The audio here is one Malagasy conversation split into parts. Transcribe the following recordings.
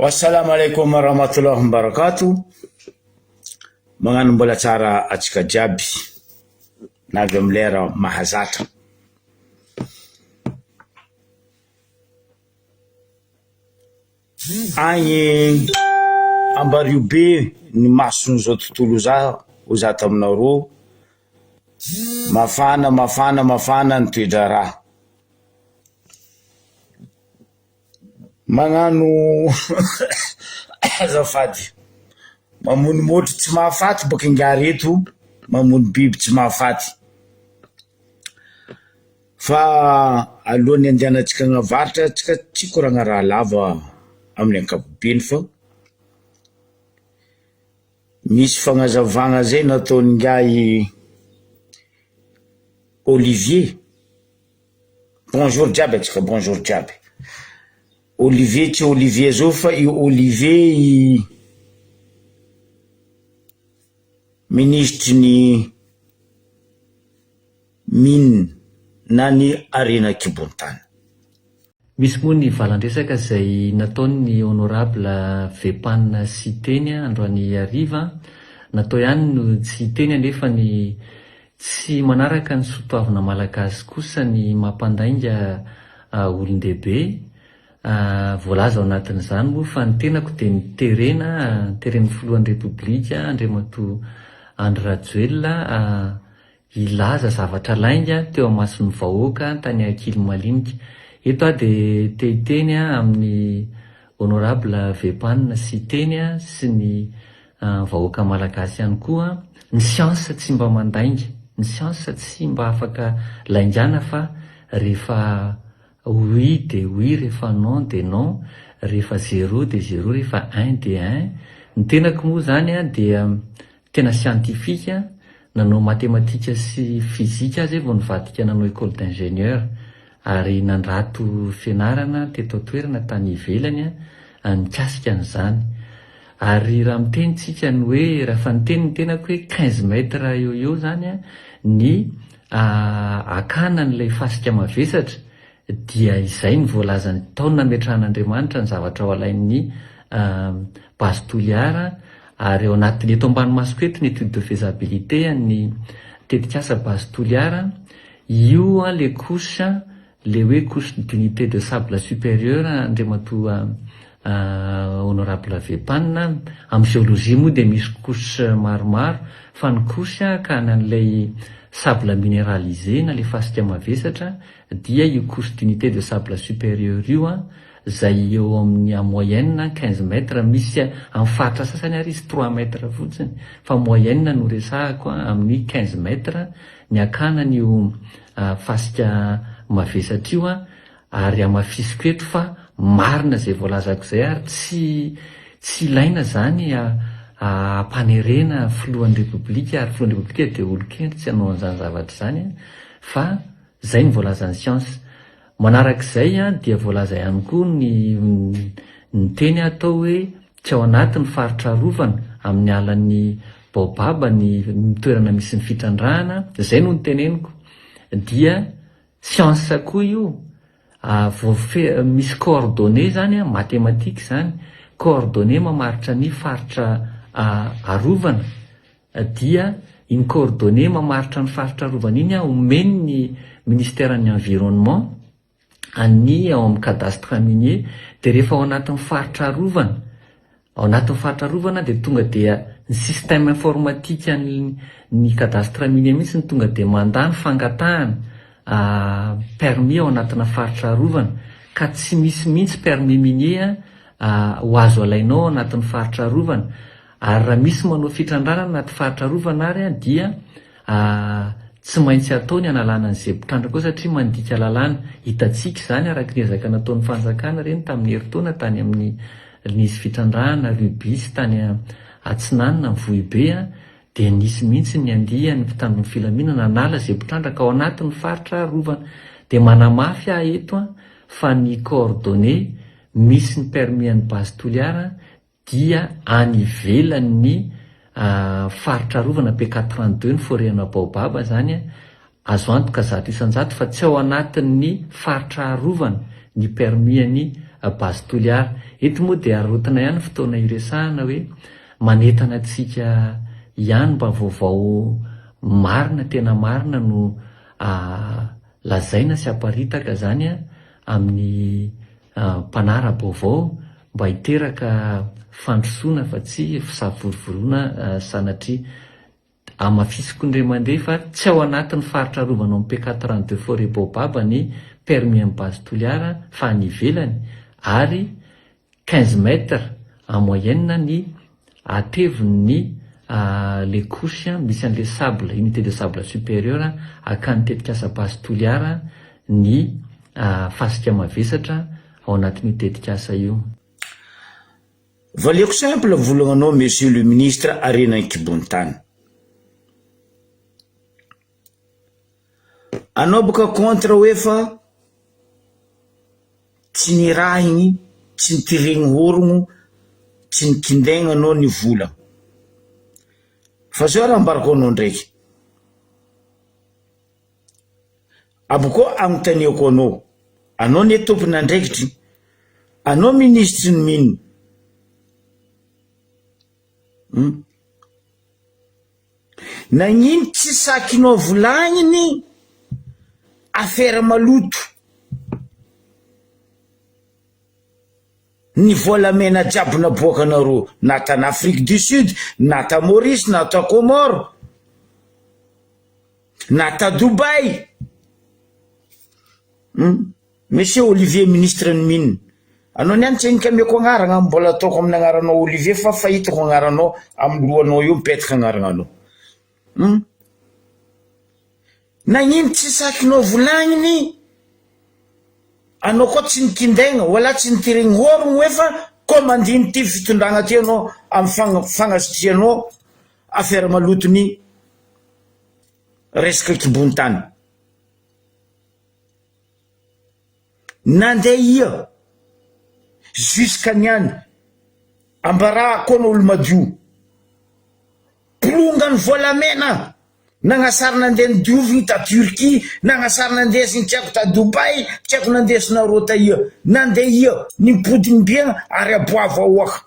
Wassalamu alaikum warahmatullahi wabarakatuh. Magnano mbola tsara atsika jiaby navy amy lera mahazatra. Agny Ambariobe ny masony zao tontolo ho za taminareo. Mafana ny toedra raha. Magnano azafady mamony motry tsy mahafaty baka ingary eto, mamony biby tsy mahafaty. Fa alohan'ny andehanantsika agnavaritra, tsika tsy koragna raha lava amin'ny ankapobeny fa misy fagnazavagna zay nataony ngai Olivier. Bonjour jiaby atsika, bonjour jiaby. Olivier tsy Olivier zao fa i Olivier i ministry ny mine na ny arena kibontany. Misy moa ny valandresaka izay nataony honorable Vepana sy teny androany hariva. Natao ihany no tsy teny anefa ny tsy manaraka ny soatoavina malagasy kosa ny mampandainga olon-dehibe. Voalaza ao anatin'izany moa fa ny tenako dia ny teren'ny filohan'ny repoblika Andriamatoa Andry Rajoelina ilaza zavatra lainga teo amason'ny vahoaka tany Ankilimaliniky. Eto dia te-hiteny amin'ny honorable Vepana sy teny sy ny vahoaka malagasy ihany koa, ny siansa tsy mba mandainga, ny siansa tsy mba afaka laingana fa rehefa oui de oui, rehefa non de non, rehefa 0 de 0, rehefa 1 de 1. Ny tenako moa zany dia tena siantifika, nanao matematika sy fizika azy vao nivadika nanao école d'ingénieur, ary nandrato fianarana teto toerana tany ivelany nikasika an'izany. Ary raha mitenitsika ny hoe, raha fa ny tenako hoe 15 mètres eo zany ny akanan'ilay fasika mavesatra, dia izay ny voalazany taona nametrahan'Andriamanitra ny zavatra ao alain'ny base toliara. Ary ao anatin'ny eto ambanomasiko eto ny étude de faisabilité ny tetikasa base toliara, io le couche, le hoe couche d'unité de sable supérieur Andriamatoa honorable Vepana. Amin'ny géologie moa dia misy couche maromaro, fa ny couche ka an'ilay sable minéralisé na le fasika mavesatra dia io couche d'unité de sable supérieur io zay eo amin'ny moyenne 15 mètres, misy amin'ny faritra sasany ary izy 3 mètres fotsiny, fa moyenne no resahako amin'ny 15 mètres ny akanan'io fasika mavesatra io. Ary amafisiko eto fa marina zay voalazako zay, ary tsy ilaina zany ampanerena filohan'ny repoblika, ary filohan'ny repoblika dia olon-kendry tsy hanao an'izany zavatra zany, fa zay ny voalazan'ny siansa. Manarak'izay dia voalaza ihany koa ny teny atao hoe tsy ao anatin'ny faritra rovana amin'ny alan'ny baobaba ny toerana misy ny fitrandrahana. Zay no ny teneniko, dia siansa koa io. Misy coordonnées zany, mathématique zany, coordonnées mamaritra ny faritra arovana, dia iny coordonnées mamaritra ny faritra arovana iny omeny ny ministèren'ny environnement any ao amin'ny cadastre minier. Dia rehefa ao anatin'ny faritra arovana, dia tonga dia ny système informatique ny cadastre minier mihitsy ny tonga dia mandany fangatahana permis ao anatina faritra arovana, ka tsy misy mihitsy permis minier ho azo alainao anatin'ny faritra arovana. Ary raha misy manao fitrandrana anaty faritra arovana ary dia tsy maintsy atao ny analana an'izay mpitrandraka ao, satria mandika lalàna. Hitantsika izany araka ny ezaka nataon'ny fanjakana reny tamin'ny herintaona tany amin'ny nisy fitrandrahana rubis tany Atsinanana ny Vohibe, dia nisy mihitsy ny andiha ny mpitandron'ny filaminana nanala izay mpitrandraka ao anatin'ny faritra arovana. Dia manamafy eto fa ny coordonnées misy ny permis an'ny base toliara dia any ivelan'ny faritra arovana P82 ny forena baobaba zany, azo antoka zato isan-jato, fa tsy ao anatin'ny faritra arovana ny permis ny basy toliara. Eto moa dia arotana ihany fotoana iresahana hoe manentana antsika ihany mba vaovao marina, tena marina no lazaina sy aparitaka zany amin'ny mpanara-baovao mba hiteraka fandrosoana fa tsy fisavorivorona sanatria amafisykondre mandeha fa tsy ao anatin'ny faritra rovanao amin'ny P42 Forêt Baobab ny permis amin'ny basy toliara fa ny ivelany, ary 15 mètres en moyenne ny ateviny les couches misy an'le sable, unité de sable supérieure akany tetikasa basy toliara ny fasika mavesatra ao anatin'io tetikasa io. Valeko simple volagnanao monsieur le ministre Arenan Kibonitany. Anao boka contre hoe fa tsy nirahiny, tsy nitireny orogno, tsy nikindegna anao ny vola. Fa zao raha ambarako anao ndraiky. Aboko agnontaniako anao ne tompona andraikitry, anao ministre ny mino. Nagnino tsy sakinao volagniny affaire maloto ny volamena jiaby naboaka anareo, na tany Afrique du Sud, na ta Maurice, na ta Comore, na ta Dubai. Monsieur Olivier ministre ny mino, anao niany tsy enika ameko agnarana, mbola ataoko amin'ny agnaranao Olivier fa fahitako agnaranao amin'ny lohanao io mipetaka agnarananao. Nagnino tsy sakinao volagniny, anao koa tsy nikindegna wala tsy nitireny orogno efa komandiny ty fitondragna ty anao amin'ny fagnasitrianao affaire malotony resaka Kibonitany. Nandeha ia jusqu'à niany ambara koa n'olo madio plongany volamena nagnasary nandeha dioviny ta Turquie, nagnasary nandesiny tsy haiko ta Dubai, tsy haiko nandesina rota ia, nandeha ia nimpodiny biagna ary aboava oaka.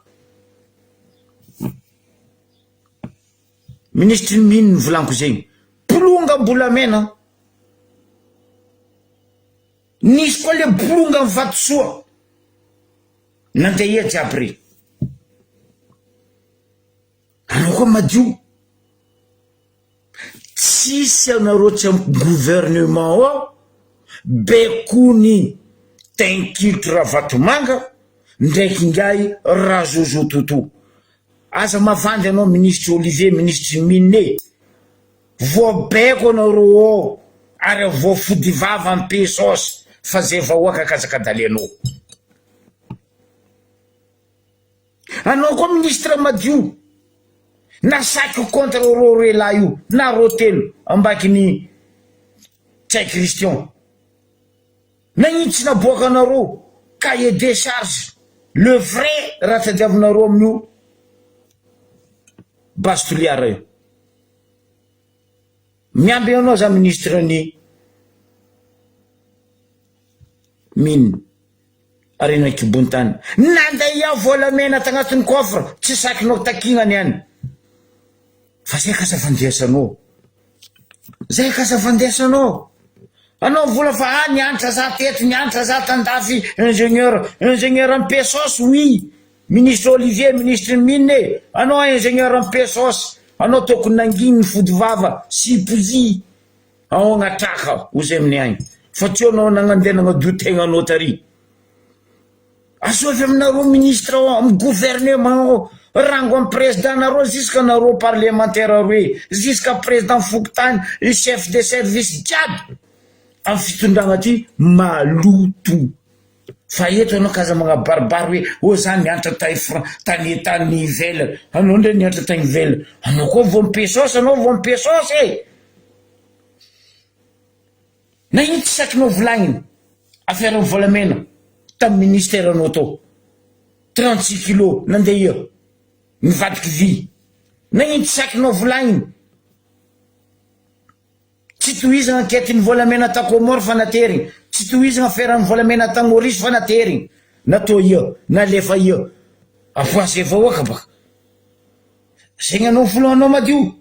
Ministre mino ny volaniko zegny, plonga mbolamena, nisy koa le plonga ny vatosoa, nandeha ia jiaby re. Anao koa madio, tsisy anareo tsy amin'ny gouvernement ao bekony tenkilitra vatomanga ndraiky ngay razozo toto. Aza mavandy anao ministre Olivier, ministre Miné, voabeko anareo ao ary voafody vava amin'ny pesos fa zay vahoaka kazakadalenao. Anao koa ministre madio, nasaky contre ro relahy io na rotelo ambaki ny Tsay Christian. Nagnino tsy naboaka anareo cahier des charges le vrai raha tadiavinareo amin'io basy toliara io. Miamby anao za ministre ny mino Arenan Kibonitany, nandeha ia volamena tagnatin'ny coffre, tsy sakinao takignany any. Fa zay ka zavandesanao, zay ka zavandesanao. Anao vola fa nianatra za teto, nianatra za tandafy ingénieur en pesos, oui. Ministre Olivier, ministre Miné, anao ingénieur en pesos, anao tokony nanginy ny fody vava sy pozy ao agnatraka ozy amin'ny agny. Fa tsy anao nagnandeha nagnadio anao tary. Asovy aminareo ministre ao amin'ny gouvernement ao, rango amin'ny président nareo jusqu'à nareo parlementaire roe, jusqu'à président Fokotany, chef de service jiaby amin'ny fitondragna ty maloto. Fa eto anao kaza magnabarbary hoe o zany nianatra tany ivelany, anao ndray nianatra tany ivelany, anao koa vo mipesos, anao vo mipesos e. Na ino tsy sakinao volagniny affaire volamena tamin'ny ministère anao tao, 36 kilos nandeha ia mivadiky vy. Na ino tsy sakinao volagniny, tsy tohizana anketiny volamena ta Comore fa nateriny, tsy tohizana affaire volamena ta Maurice fa nateriny, natao ia nalefa ia apoasy vahoaka baka zegny anao volanao madio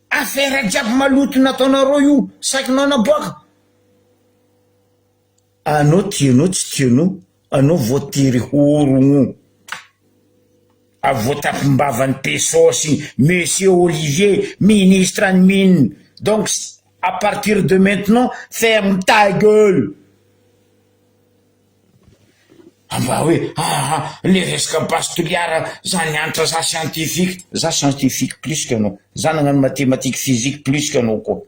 affaire jiaby maloto nataonareo io saikinao naboaka anao tianao tsy tianao anao voatery orogno avoatapim-bavany Pesosy monsieur Olivier ministre en mine donc à partir de maintenant ferme ta gueule amba hoe le resaka bastoliara zany antra za scientifique plus que anao za nagnano mathématique physique plus que anao koa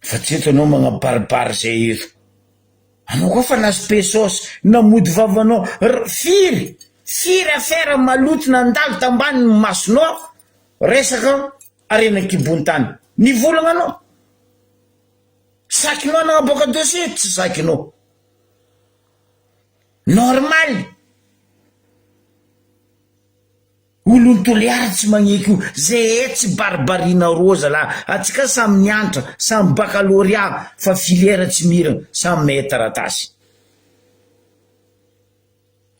fa tsy eto anao magnabaribary zay eto anao koa fa nazy Pesosy namody vavanao firy affaire maloto nandalo tambany masonao resaka arenan-kibon-tany nivolagna anao sakinao nagnaboaka dossier tsy sakinao normal olon-toliara tsy magneky io zay tsy baribarina roza la atsika samy niantra samy baccalauréat fa filière tsy mirana samy mahay taratasy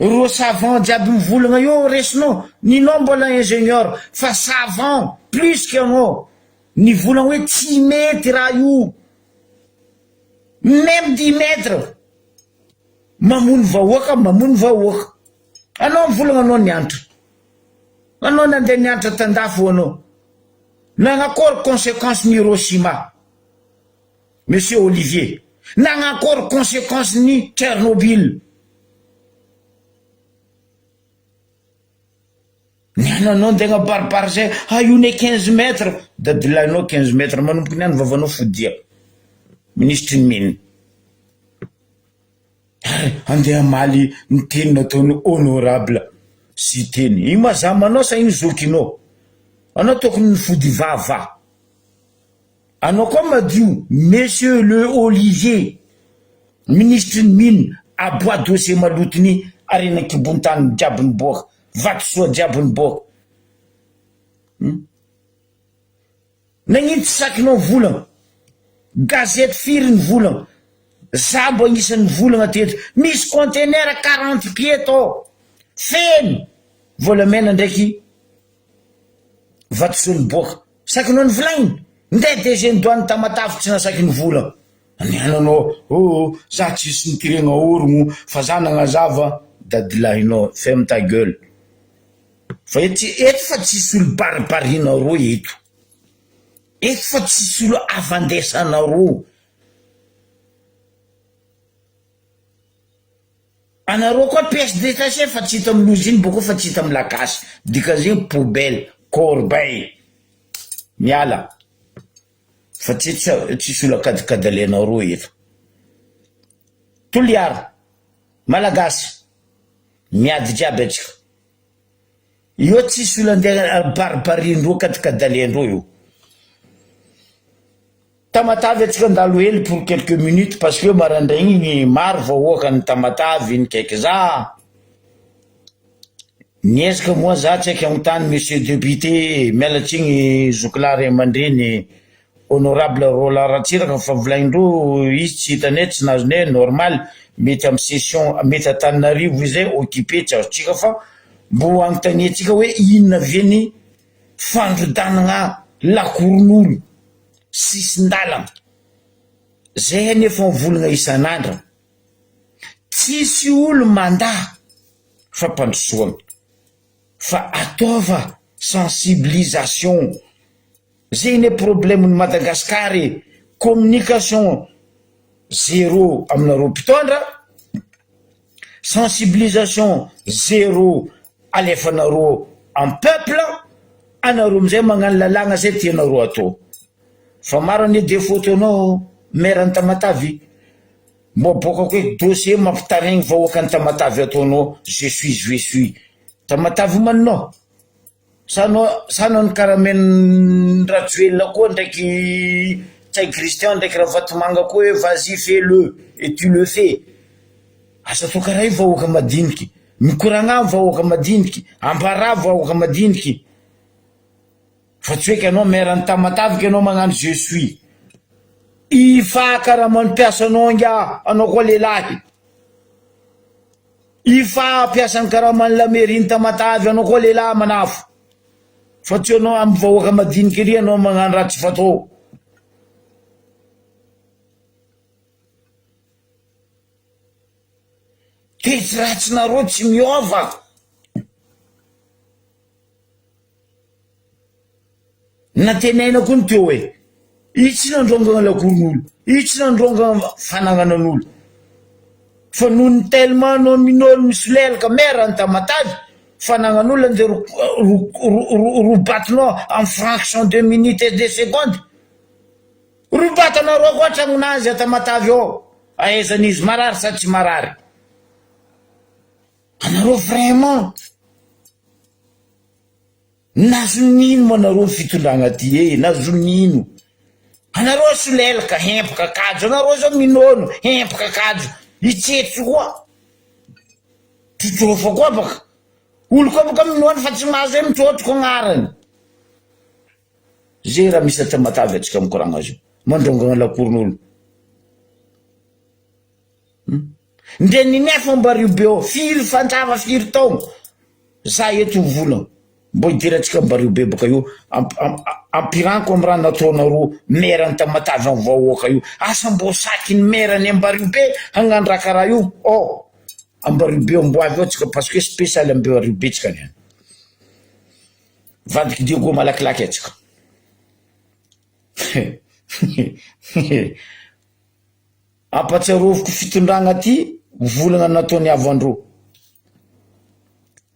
ro savant jiaby mivolagna io resinao ninao mbola ingénieur fa savant plus que anao nivolagna hoe tsy mety raha io même 10 mètres mamono vahoaka anao mivolagna anao niantra anao nandeha niantra tandafo anao nagnakory conséquence ny Hiroshima monsieur Olivier nagnakory conséquence ny Tchernobyl niananao ndegna baribary zay io ne 15 mètres dadilahinao 15 mètres manomboky niany vavanao fodia ministre ny mine andeha maly ny teny nataony honorable sy teny io mazamanao sa iny zokinao anao tokony ny fody vava anao koa madio monsieur le Olivier ministre ny mine aboa dossier malotony arenan-kibon-tany jiaby ny boaka vato soa jiaby ny boaka nagnino tsy sakinao volagna gazety firy ny volagna za mbo agnisan'ny volagna teto misy conteneur 40 pieds to feno volamena ndraiky vatosoa ny boaka sakinao ny volagny nde DG ny doany tamatavy tsy nasaky ny volagna aniananao za tsisy nitirena orogno fa za nagnazava dadilahinao ferme ta gueule fa eto fa tsisy olo baribarinareo eto fa tsisy olo avandesanareo anareo koa pièce détachée fa tsy hita amin'ny loziny boko fa tsy hita amin'ny lakasy dika zegny poubelle corbeille miala fa tsisy olo akadikadalenareo eto toliara malagasy miady jiaby atsika io tsisy olo andeha baribarindreo akadikadalendreo io tamatavy atsika andalo hely pour quelques minutes parce que marandraigny maro vahoaka ny tamatavy ny kaiky za niezaka moa za tsy aiky agnontany monsieur député mialatsigny zokolary amandreny honorable Roland Ratsiraka fa volaindreo izy tsy hitanay tsy nazonay normal mety amin'ny session mety Antananarivo izay occupé tsy azotsika fa mbo agnontaniatsika hoe inona viany fandrodanagna lakoron'olo sisindalana zay anefa mivolagna isan'andro tsisy olo mandaha fa mpandrosoana fa ataova sensibilisation zay ne problème ny Madagascar communication zéro aminareo mpitondra sensibilisation zéro alefanareo en peuple anareo amizay magnano lalagna zay tianareo atao fa maro ane défaut anao maire ny Tamatavy mbo boka koe dossier mampitaregny vahoaka ny Tamatavy ataonao je suis Tamatavy maninao sanao ny karameny rajoelona koa ndraiky tsay Christian ndraiky raha vatomanga koa hoe vas-y fais-le et tu le fais asa to karaha io vahoaka madiniky mikoragna vahoaka madiniky ambara vahoaka madiniky fa tsy hoe ka anao merany tamatavika anao magnano je suis ifa karaha mampiasa anao nga anao koa lehilahy ifa piasany karaha manlameriny tamatavy anao koa lehilahy manafo fa tsy anao amin'ny vahoaka madinika ery anao magnano raha tsy fatao toetsy ratsinareo tsy miova natenaina koa ny teo hoe itsy nandrongana lakoron'olo itsy nandrongana fananganan'olo fa noho ny tellement nomin'olo misy lelaka merany tamatavy fanangan'olo an'izay robatinao en fraction de minutes et de secondes robatanareo koa tragnon'azy atamatavy ao ahaizan'izy marary sa tsy marary anareo vraiment nazonino manareo fitondragna ty nazonino anareo solelaka hempaka kajo anareo zao minono hempaka kajo itsetso koa totrofa koa baka olo koa baka minono fa tsy mahazo hoe mitrotro ko agnarany zay raha misy atamatavy atsika mikoragna azy io mandrongagna lakoron'olo nde ninefa mba rio be ao firy fantrava firy taogno za eto volagna mbo idiratsika mba rio be baka io ampiranko amy raha nataonareo merany tamatavy amy vahoaka io asa mbo sakiny merany ambario be hagnano raha karaha io ambario be amboavy ao tsika parce que spécial ambe ario be tsika niany vadiky diogo malakilaky atsika ampatsiaroviko fitondragna ty volagna nataony avandro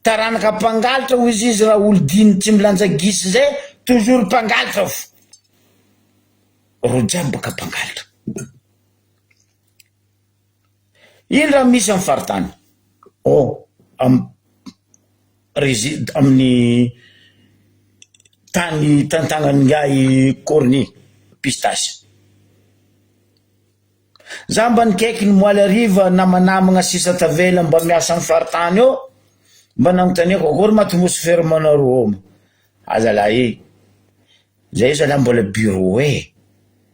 taranaka mpangalatra ho izy raha olo diny tsy milanja gisy zay toujours mpangalatra fo ro jiaby baka mpangalatra ino raha misy amy faritany amin'ny tany tantagnany ngay corny pistache za mba nikaiky ny moaly ariva namanamagna sisa tavela mba miasa amy faritany ao mba nanontaniako akory matmosfera manareo azalahy zay zalahy mbola bureau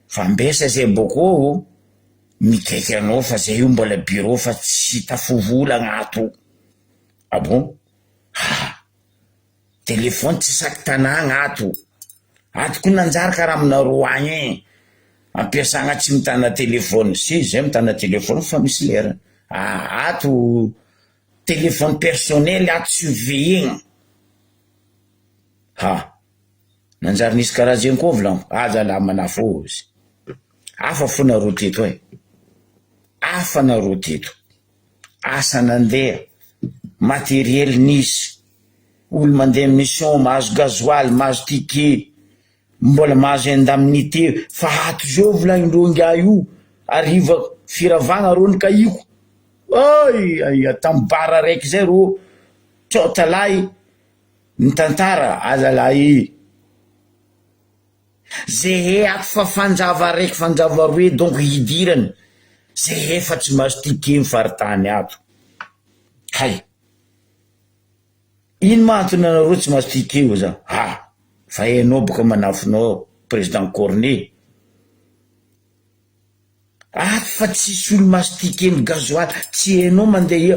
fa mbesa zay boko mikaiky anao fa zay io mbola bureau fa tsy tafovola agnato bon telefony tsy saky tanà agnato atoko nanjary karaha aminareo agny ampiasagna tsy mitana telefony si zay mitana telefony fa misy lera ato telefony personnel ato surveillegna nanjary nisy karaha zegny koa volagno zalahy manafo izy afa fo nareo teto afa nareo teto asa nandeha matériel nisy olo mandeha mission mahazo gasoil mahazo ticket mbola mahazo indemnité fa ato zao volagnin-dreo nga io ariva firavagna ro ny kaiko tamy bara raiky zay ro tsotalahy ny tantara azalahy zay ato fa fanjava raiky fanjava roe donc hidirany zay efa tsy mahazo ticket mifaritany ato ino mahatony anareo tsy mahazo ticket io za fa enao boka manafinao président corné ato fa tsisy olo mahazo ticket ny gasoil tsy enao mandeha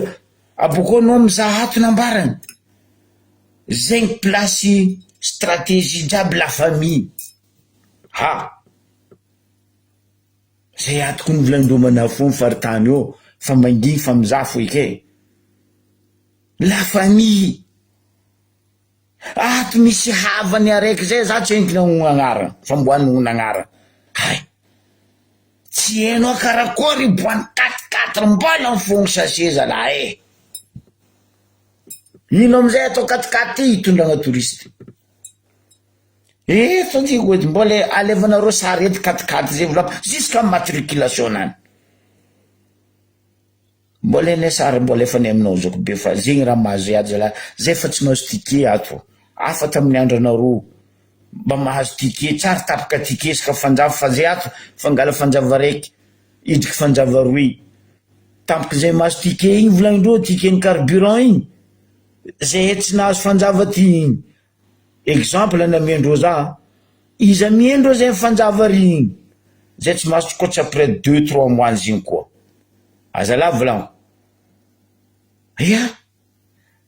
aboko anao mizaha ato nambarany zegny plasy stratégie jiaby la famille zay atoko ny volagnin-dreo manafo mifaritany eo fa manginy fa mizaha foike la famille ato misy havany araiky zay za tsy enkina ono agnarana famboany ono agnarana tsy hainao karakory boany 4-4 mbola mifogno sachet zalahy ino amizay atao 4-4 ty hitondragna touriste fa ty edy mbola alevanareo sary ety 4-4 zay volako jusqu'à matriculation nany mbola ene sary mbola efa ny aminao zako be fa zegny raha mahazo ady zalahy zay fa tsy mahazo ticket ato afa tamin'ny andro anareo mba mahazo ticket tsara tapaka ticket saka fanjava fa zay ato fangala fanjava raiky idriky fanjava roy tampoky zay mahazo ticket igny volagnin-dreo ticket ny carburant igny zay tsy nahazo fanjava ty igny exemple na miendro za iza miendro zay fanjava ry zay tsy mahazo koatra après 2-3 mois ziny koa azala volanko ia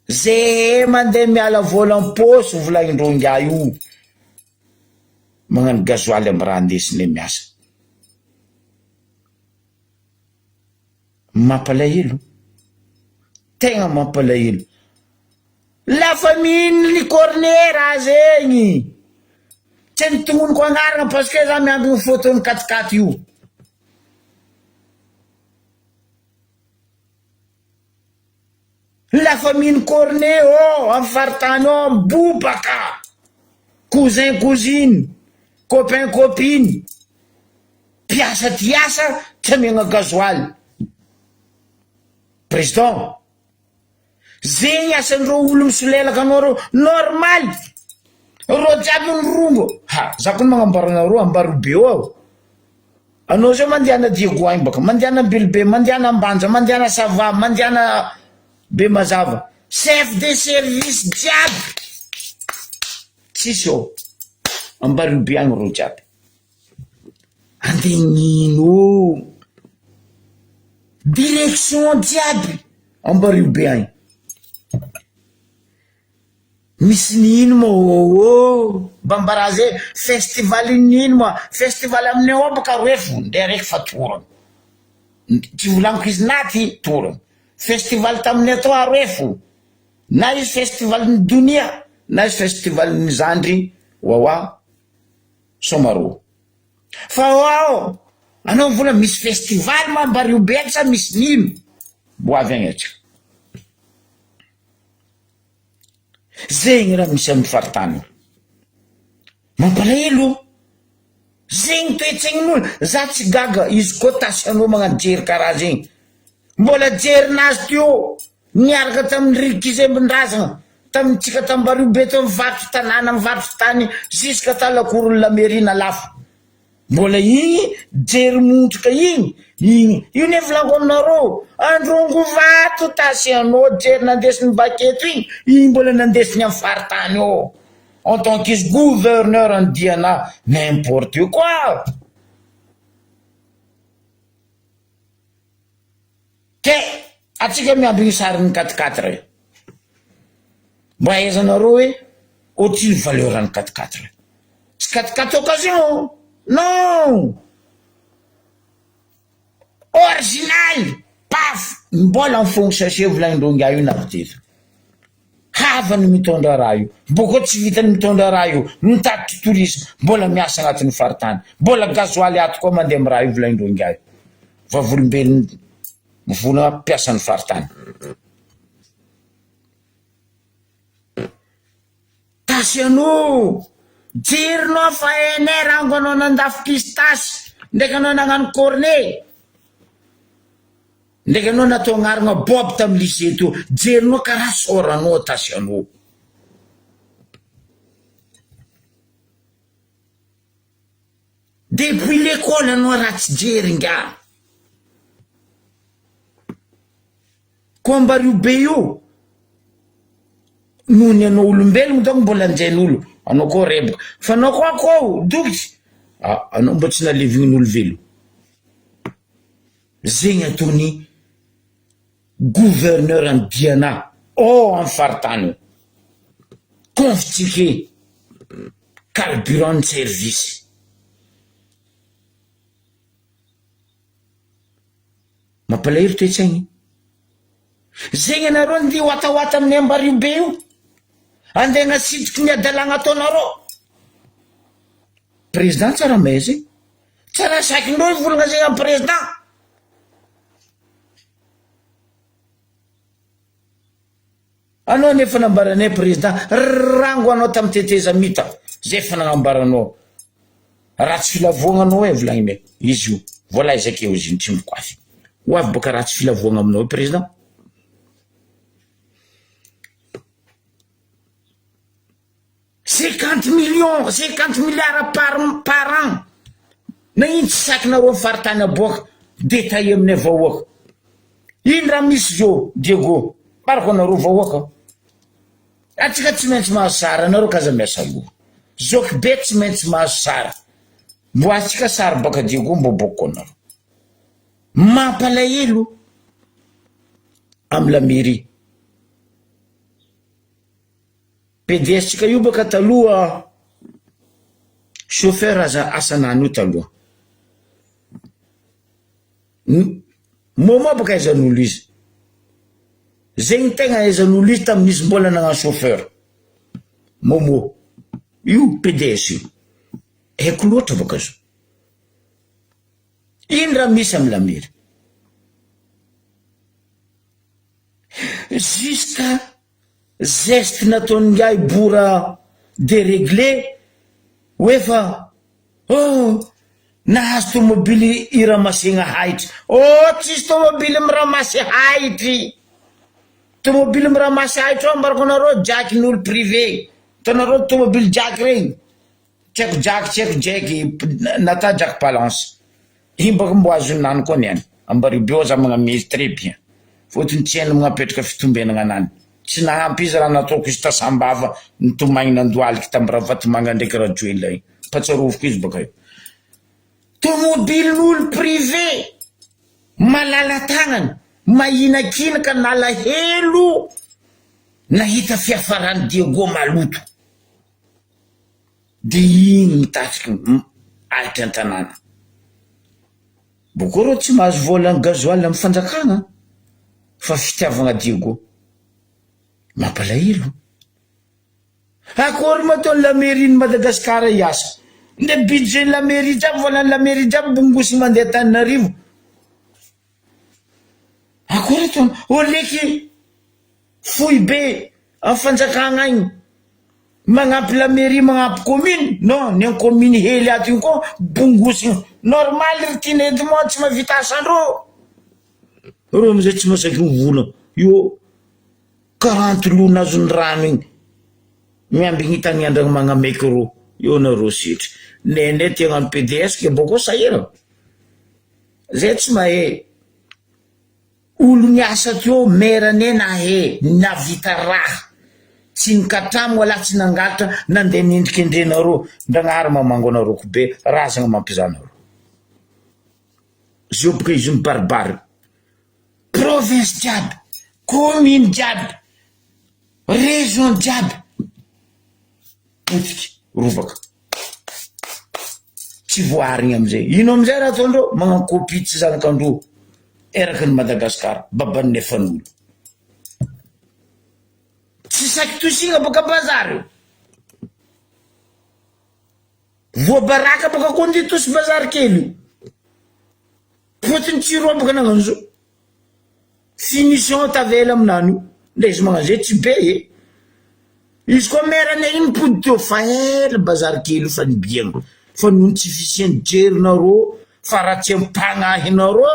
zay mandeha miala vola am-pôsy volaindronga io magnano gazoaly amy raha andesiny miasa mampalahelo tegna mampalahelo lafa mihino ny corner raha zegny tsy nitongoniko agnarana parce que za miamby ny photo-ny 4x4 io lafa mihino cornet amy faritany bobaka cousin cousine copain copine piasa tiasa tsy amiagna gazoaly président zegny asandreo olo misolelaka anao reo normal ro jiaby ny rongo ha za koa magnambarana ro ambaro be ao anao zao mandiana Diego baka mandiana Bilbe mandiana Ambanja mandiana Sava mandiana be mazava chef de service jiaby tsisy ao ambaro be agny ro jiaby andegnino direction jiaby ambaro be agny misy nino mo bambara zay festival nino mo festival aminay ao baka refo nde raiky fa torana tsy volaniko izy naty torana festival taminay atao arefo na izy festival ny dunia na izy festival ny zandry wawa somaro fa ao anao vola misy festival mambary io be sa misy nino boavy agny atsika zegny raha misy amin'ny faritany mampalahelo zegny toetregnin'olo za tsy gaga izy koa tasianao magnano jery karaha zegny mbola jerinazy teo niaraka tamin'ny rikizembon-drazana tamintsika tambario be teo mivarotry tanàna mivarotry tany juska talakorony lamerina lafo mbola igny jery montroka igny io ne volanko aminareo androngo vato tasianao jery nandesiny baketo igny mbola nandesiny amin'ny faritany ao en tant qu'izy gouverneur andiana n'importe quoi ke atsika miamby ny sariny 4x4 mba aizanareo hoe au-dessus valeur any 4x4 tsy 4x4 occasion non original paf mbola mifogno sachet volaindronga io naviteza havany mitondra raha io boko tsy vitany mitondra raha io mitady tourisme mbola miasa agnatin'ny faritany mbola gazoaly ato koa mandeha amy raha io volaindronga io fa volombelony mivona piasan'ny faritany tasianao jerinao fa ene rango anao nandafo pistasy ndraiky anao nagnano cornet ndraiky anao natao agnarana bob tamy lycée teo jerinao karaha soranao tasianao depuis l'école anao raha tsy jery nga kombario be io nony anao olombelogno donc mbola anjain'olo anao koa rebaka fa anao koa koa dokitsy anao mbo tsy nalevign'olo velo zegny ataony gouverneur andiana amy faritany confisqué carburant de service mampalahelo toetsaigny zegny anareo ndia oataoata amin'ny ambario be io andeha gnasitriky ny adalagna ataonareo président tsara may zegny tsara saikindreo ivolagna zegny amy président anao nefa nambaranay président rango anao tamy teteza mita zay fa nagnambaranao raha tsy filavoagna anao e volagninay izy io vola izakeo izy iny tsy mikoafy hoavy boka raha tsy filavoagna aminao président 50 millions 50 milliards par an na iny tsy sakinareo faritany aboaka détaillé aminay vahoaka iny raha misy zao Diego barako anareo vahoaka atsika tsy maintsy mahazo sara anareo kaza miasa loha zoky be tsy maintsy mahazo sara mbo atsika sara baka diego mbo boko anareo mampalahelo amy la mairie PDS tsika io baka taloha chauffeur asanany io taloha momo baka aizan'olo izy zegny tegna aizan'olo izy tamin'izy mbola nagnano chauffeur momo io PDS io haiko loatra baka zo ino raha misy amy la mairie jusqu'à geste nataony ngai bora déréglé oefa nahazo tomobily iramasegna haitry tsisy tomobily miramasy haitry tomobily miramasy haitry ambarako anareo jakin'olo privé tanareo tomobily jaky regny tseko jaky tseko jeky nata jaky balance imbaka mbo azonany koa niany ambaribeo za magnameze très bien fotony tsy hainy magnapetraka fitombenagna anany tsy nahampy izy raha nataoko izy tasambava nitomagny nandoaliky tamy raha vatomanga ndraiky raha joelay patsaroviko izy baka io tomobilin'olo privé malala tagnany mahinankina ka nalahelo nahita fiafarany Diego maloto de igny mitatsiky ahitra an-tanàna boko reo tsy mahazo volany gazoaly amy fanjakagna fa fitiavagna Diego mampalahelo akory matao la mairie ny Madagasikara iasa nde budget la mairie jiaby volany la mairie jiaby bongosi mandeha Tananarivo akory atao oleky foy be amy fanjakagna igny magnampy la mairie magnampy commune non ny commune hely ato igny koa bongosi normal ritiny edy moa tsy mavita asandro ro amizay tsy masaky mivola io 40 lo nazony rano igny miamby gn'itany andragny magnameky ro io nareo sitry nene ty agnano PDS ke boko sahira zay tsy mahe olo niasa teo merane nahe navita raha tsy nikatramo wala tsy nangatra nandeha nindriky ndrenareo ndragnahary mamango anareo ko be razagna mampizanareo zio boka izy mibaribary province jiaby commune jiaby région jiaby potiky rovaka tsy voarigny amizay ino amizay raha ataondreo magnano copie tsy zanakandro eraky ny Madagasikara babany nefan'olo tsy saky tosigna boka bazary voabaraka boka koa ndi tosy bazary kely fotiny tsy roa boka nagnano zo finition tavela aminany io nde izy magnano zay tsy be izy koa merane iny pody teo fa ela bazary kely fa nibiagna fa noho tsy fisiany jerinareo fa raha tsy ampagnahinareo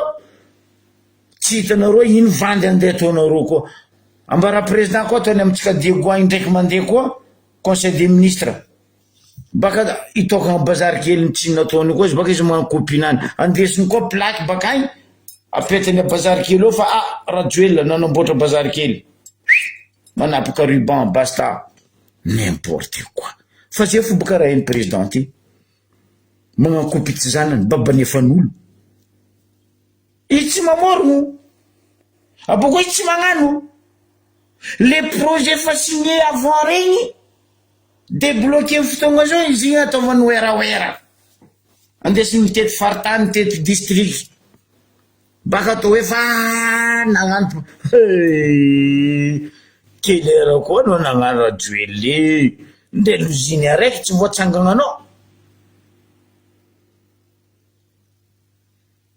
tsy hitanareo iny vandy andeha ataonareo koa ambara président koa ataony amitsika Diego agny ndraiky mandeha koa conseil des ministres baka itokagna bazary kely tsy nataony koa izy baka izy magnano copinany andesiny koa plaque baka agny apetany bazary kely eo fa rajoel nanamboatra bazary kely manapaka ruban basta n'importe quoi fa zay fo baka raha iny président ty magnano copie tsy zanany babany efan'olo izy tsy mamorogno aboko izy tsy magnano les projets fa signé avant regny débloqué fotoagna zao izy igny ataovany wera andesiny mitety faritany mitety district baka atao hoe fa nagnano kelera koa no nagnano rajoely nde loziny araiky tsy voatsangana anao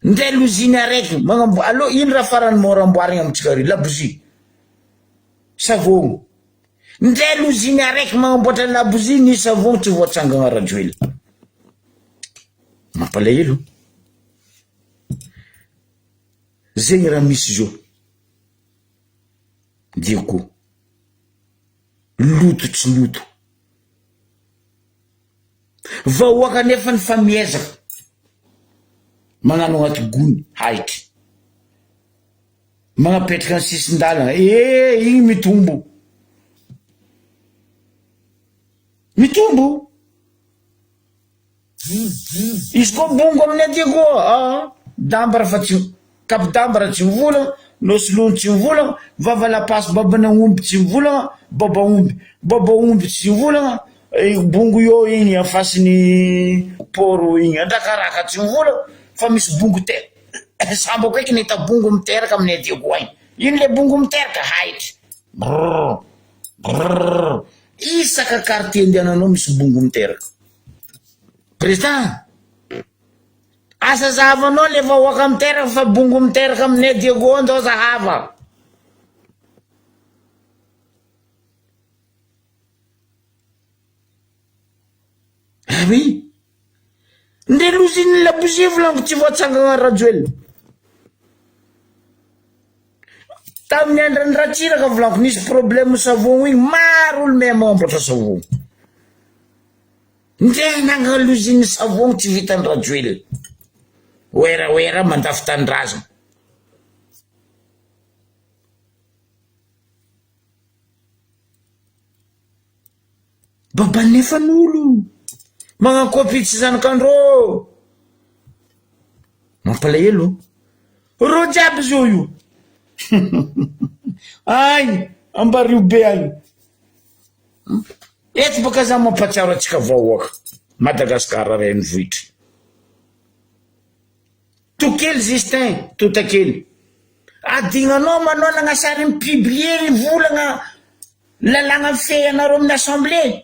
nde loziny araiky alo ino raha farany moramboarigny amitsika ry labozy savogno nde loziny araiky magnamboatra labozy ny savogno tsy voatsangana rajoely mampalahelo zegny raha misy zao Diego loto tsy loto vahoaka nefa ny famiezaka magnano agnaty gony haitry magnapetraka ny sisin-dalana igny mitombo mitombo. Izy koa bongo amin'ny aty koa dambara fa tsy kapidambara tsy mivolagna, nosilony tsy mivolagna, vavalapasy babana omby tsy mivolagna, baba omby tsy mivolagna, bongo io igny afasiny poro igny andrakaraka tsy mivolagna, fa misy bongo sambako eky nahita bongo miteraka amin'ny aty koa igny. Ino le bongo miteraka haitry isaka quartier andehananao misy bongo miteraka. Président, asa zahavanao le vahoaka miteraka fa bongo miteraka amin'ny aty koa andao zahava. Oui, nde losiny labozia volaniko tsy voatsangana rajoelina. Tamin'ny andrany ratsiraka volaniko nisy problème savon igny, maro olo mahay mamboatra savon. Nde nangaloziny savon tsy vitany rajoelina. Oera mandafy tanindrazana. Babanefan'olo magnakopy tsy zanakandrô mampalahelo ro jiaby zao io. Ay ambario be ay eto baka za mampatsiaro atsika vahoaka Madagasikara renivohitra. Tokely Justin Totakely, adignanao manao nagnasary mipiblie volagna lalagna fe anareo amin'ny assemblée.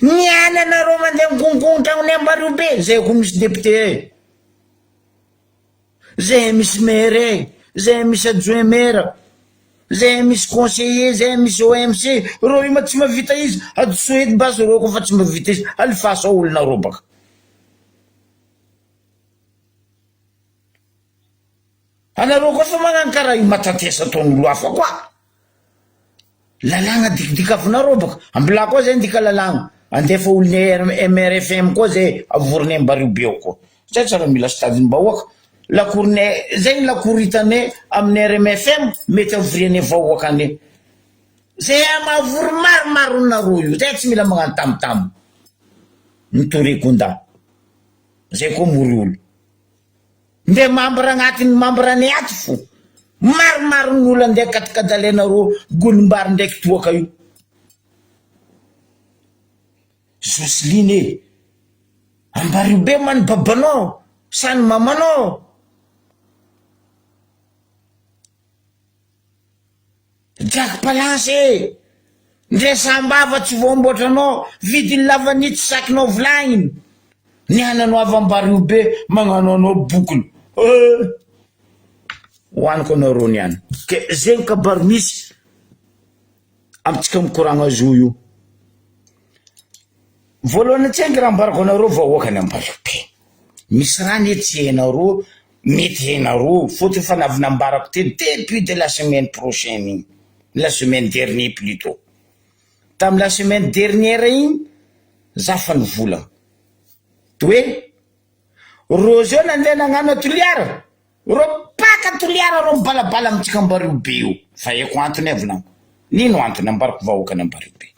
Niany anareo mandeha migongongotra amin'ny ambario be, zay ko misy député, zay misy maire, zay misy adjoint maire, zay misy conseiller, zay misy OMC. Reo io tsy mavita izy adosoety basy reo koa fa tsy mavita izy alifasa olona reo baka. Anareo koa fa magnano karaha io matatesa ataon'olo hafa koa. Lalagna dikadikavinareo baka, ambila koa zay ndika lalagna andefa olon'ny MRFM koa zay avorony ambario be koa. Zay tsara mila stadiny-bahoaka. Lakorne zay lakoro hitanay amin'ny RMFM mety avoriany vahoakany. Zay amavory maromaro nareo io, zay tsy mila magnano tamotamo. Mitorikon-da. Zay koa mory olo. Nde mambra agnatiny mambra ny aty fo. Maromaro n'olo andeha katikadalenareo gonimbary ndraiky toaka io. Joseline ambario be man babanao, sany mamanao. Jack Palance, ndre sambava tsy voamboatranao, vidiny lavanitsy sakinao vilagny. Niananao avy ambario be magnano anao bokony. Hoaniko anareo niany. Ke zegny kabaro misy amitsika mikoragna zo io. Voalohany tsy haingy raha ambarako anareo vahoaka ny ambario be. Misy raha nety hainareo, mety hainareo, fotony fa navinambarako te depuis de la semaine prochaine, la semaine dernière plutôt. Tam la semaine dernière igny, za fa nivolagna. Toe, ro zao nandeha nagnano toliara, ro paka toliara ro mibalabala amitsika ambario be io. Fa eko antony volagno. Nino antony ambarako vahoaka ny ambario be?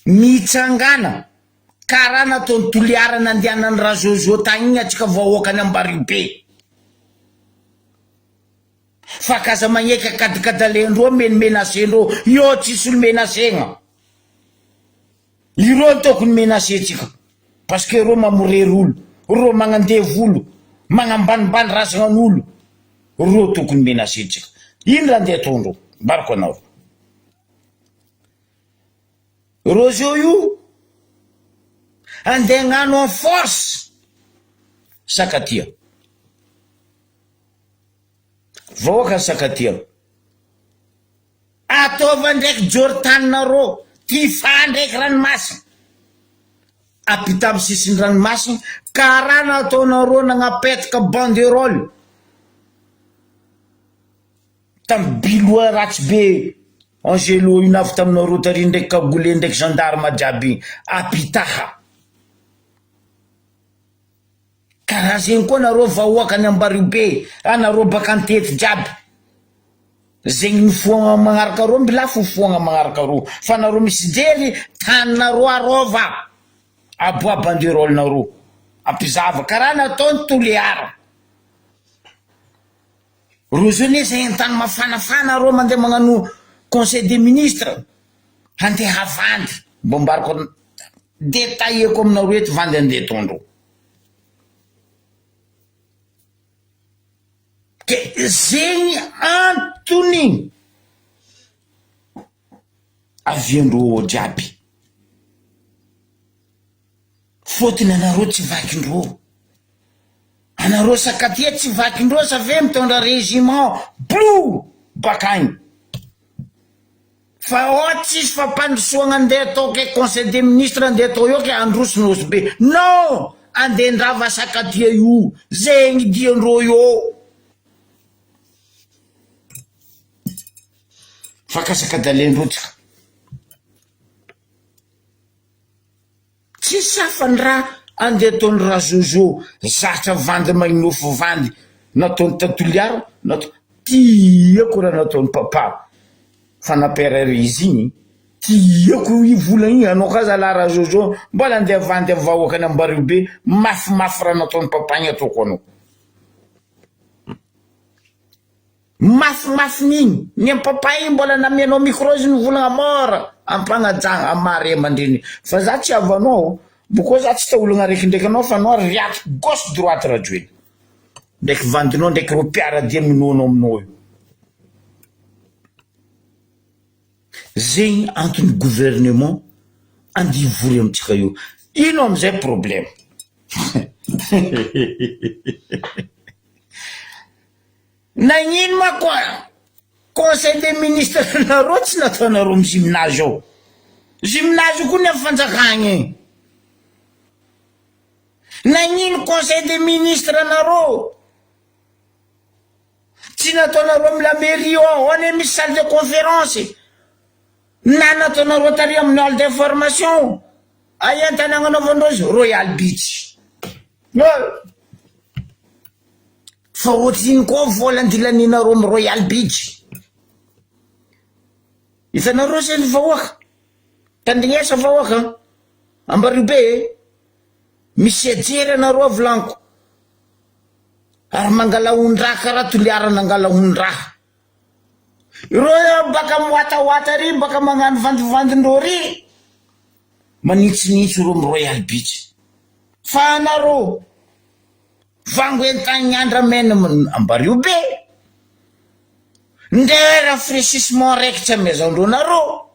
Mitsangana karaha nataony toliara nandehanany raha zozo tagny igny atsika vahoaka ny ambario be. Fa kaza magneka kadikadalendreo menasendreo, io tsisy olo menasegna. Ireo tokony menasetsika. Parce que reo mamorery olo, reo magnandeha olo, magnambanimbany razanan'olo. Reo tokony menasetsika. Ino raha andeha ataondreo? Barako anao. Reo zao io andeha gnano en force sakatia. Vahoaka sakatia. Ataova ndraiky Jortaninareo, Tifa ndraiky ranomasina. Apita amin'ny sisiny ranomasina, karaha nataonareo nagnapetaka banderole tamin'ny biloa ratsy be Angelo io navy taminareo tary ndraiky Kagole ndraiky gendarme jiaby apitaha. Karaha zegny koa nareo vahoaka ny ambario be, anareo baka antety jiaby. zegny ny foagna magnaraka roa mbilafo foagna magnaraka roa fa nareo misy jery taninareo arova aboa banderole-nareo ampizava karaha nataony Toliara ro zao ne zay an-tany mafanafana reo mandeha magnano conseil des ministres handeha vandy mbo mbariko détailleko aminareo eto vandy andeha tondro ke zegny antony aviandreo jiaby fotony anareo tsy vakindreo anareo sakatia tsy vakindreo savy mitondra régiment blou bakagny fa tsisy fampandrosoagna andeha atao ke conseil des ministres andeha atao eo ke androsonosy be non andeha ndrava sakatia io zegny diandreo io fakasakadalendrotsika tsy safany raha andeha ataony raha zozo zatra vandy magnofo vandy nataony Toliara natao tiako raha nataony papa fanaperary izy igny tiako i vola igny anao kaza la raha zozo mbola andeha vandy amin'ny vahoakany Ambaribe mafimafy raha nataony papa igny ataoko anao mafimafy n'igny ny papa igny mbola namianao micro izy nivolagna mora ampagnajagna amary amandreny fa za tsy avanao boko za tsy taolagna raiky ndraiky anao fa anao riato gauche droite rajoely ndraiky vandinao ndraiky ro mpiaradia minonao aminao io zegny antony gouvernement andivory amitsika io ino amizay problème nagnino ma koa conseil des ministres nareo tsy nataonareo amy gymnase ao gymnase koa ny amy fanjakagny nagnino conseil des ministres nareo tsy nataonareo amy la mairie ao ane misy salle de conférence na nataonareo tary amin'ny hall d'information aia an-tanàgna anaovandrozy Royal Beach fa ohatriny koa vola andilaninareo amy Royal Beach hitanareo zay ny vahoaka tandrignesa vahoaka Ambaribe misy ajery anareo volaniko ary mangala ondraha karaha Toliara nangala ondraha ireo baka miwatawaty ry baka magnano vandivandindreo ry manitsinitsy reo amy Royal Beach fa anareo vango entagny andra mena Ambaribe ndre rafraîchissement raiky tsy amezandreo nareo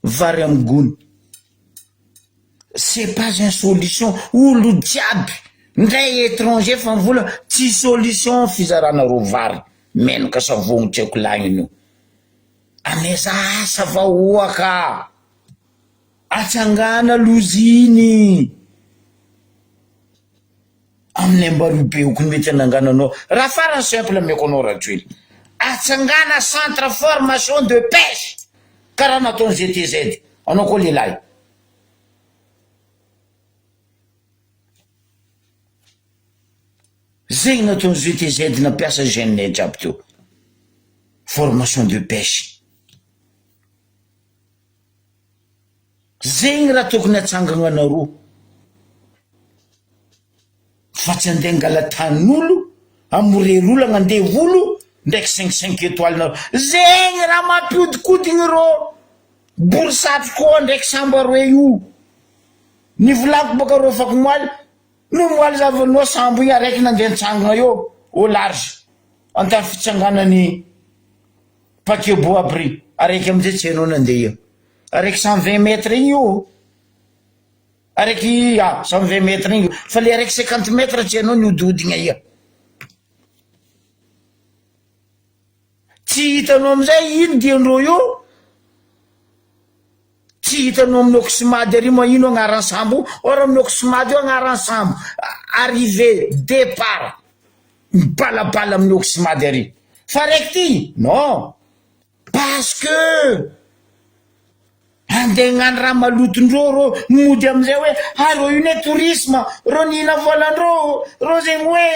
vary amy gony c'est pas une solution olo jiaby ndray étranger fa mivola tsy solution fizaranareo vary menaka savogno tsy haiko lagniny io ameza asa vahoaka atsangana loziny amin'ny Ambaribe okony mety anangananao raha farany simple ameko anao rajoely atsangana centre formation de pêche karaha nataony GTZ anao koa lehilahy zegny nataony GTZ nampiasa jeune jiaby teo formation de pêche zegny raha tokony atsangana anareo fa tsy andeha angala tanin'olo amorer'olo andeha volo ndraiky 5 étoiles nareo zegny raha mampiodikodigny reo borsatry koa ndraiky sambo aroe io ny volako baka reo fako moaly no moaly zavanao sambo igny araiky nandeha nitsangana eo au large antany fitsanganany paquebo abry araiky amizay tsy hainao nandeha io araiky 120 mètres igny io araiky 120 mètres igny fa le araiky 50 mètres tsy hainao niododigna ia tsy hitanao amizay ino diandreo io tsy hitanao amin'ny Oxmady ary ma ino agnarany sambo or amin'ny Oxmady io agnarany sambo arrivé départ mibalabala amin'ny Oxmady ary fa raiky ty non parce que andeha gnano raha malotondreo ro mody amizay hoe ro io ne tourisme ro nihina volandreo ro zegny hoe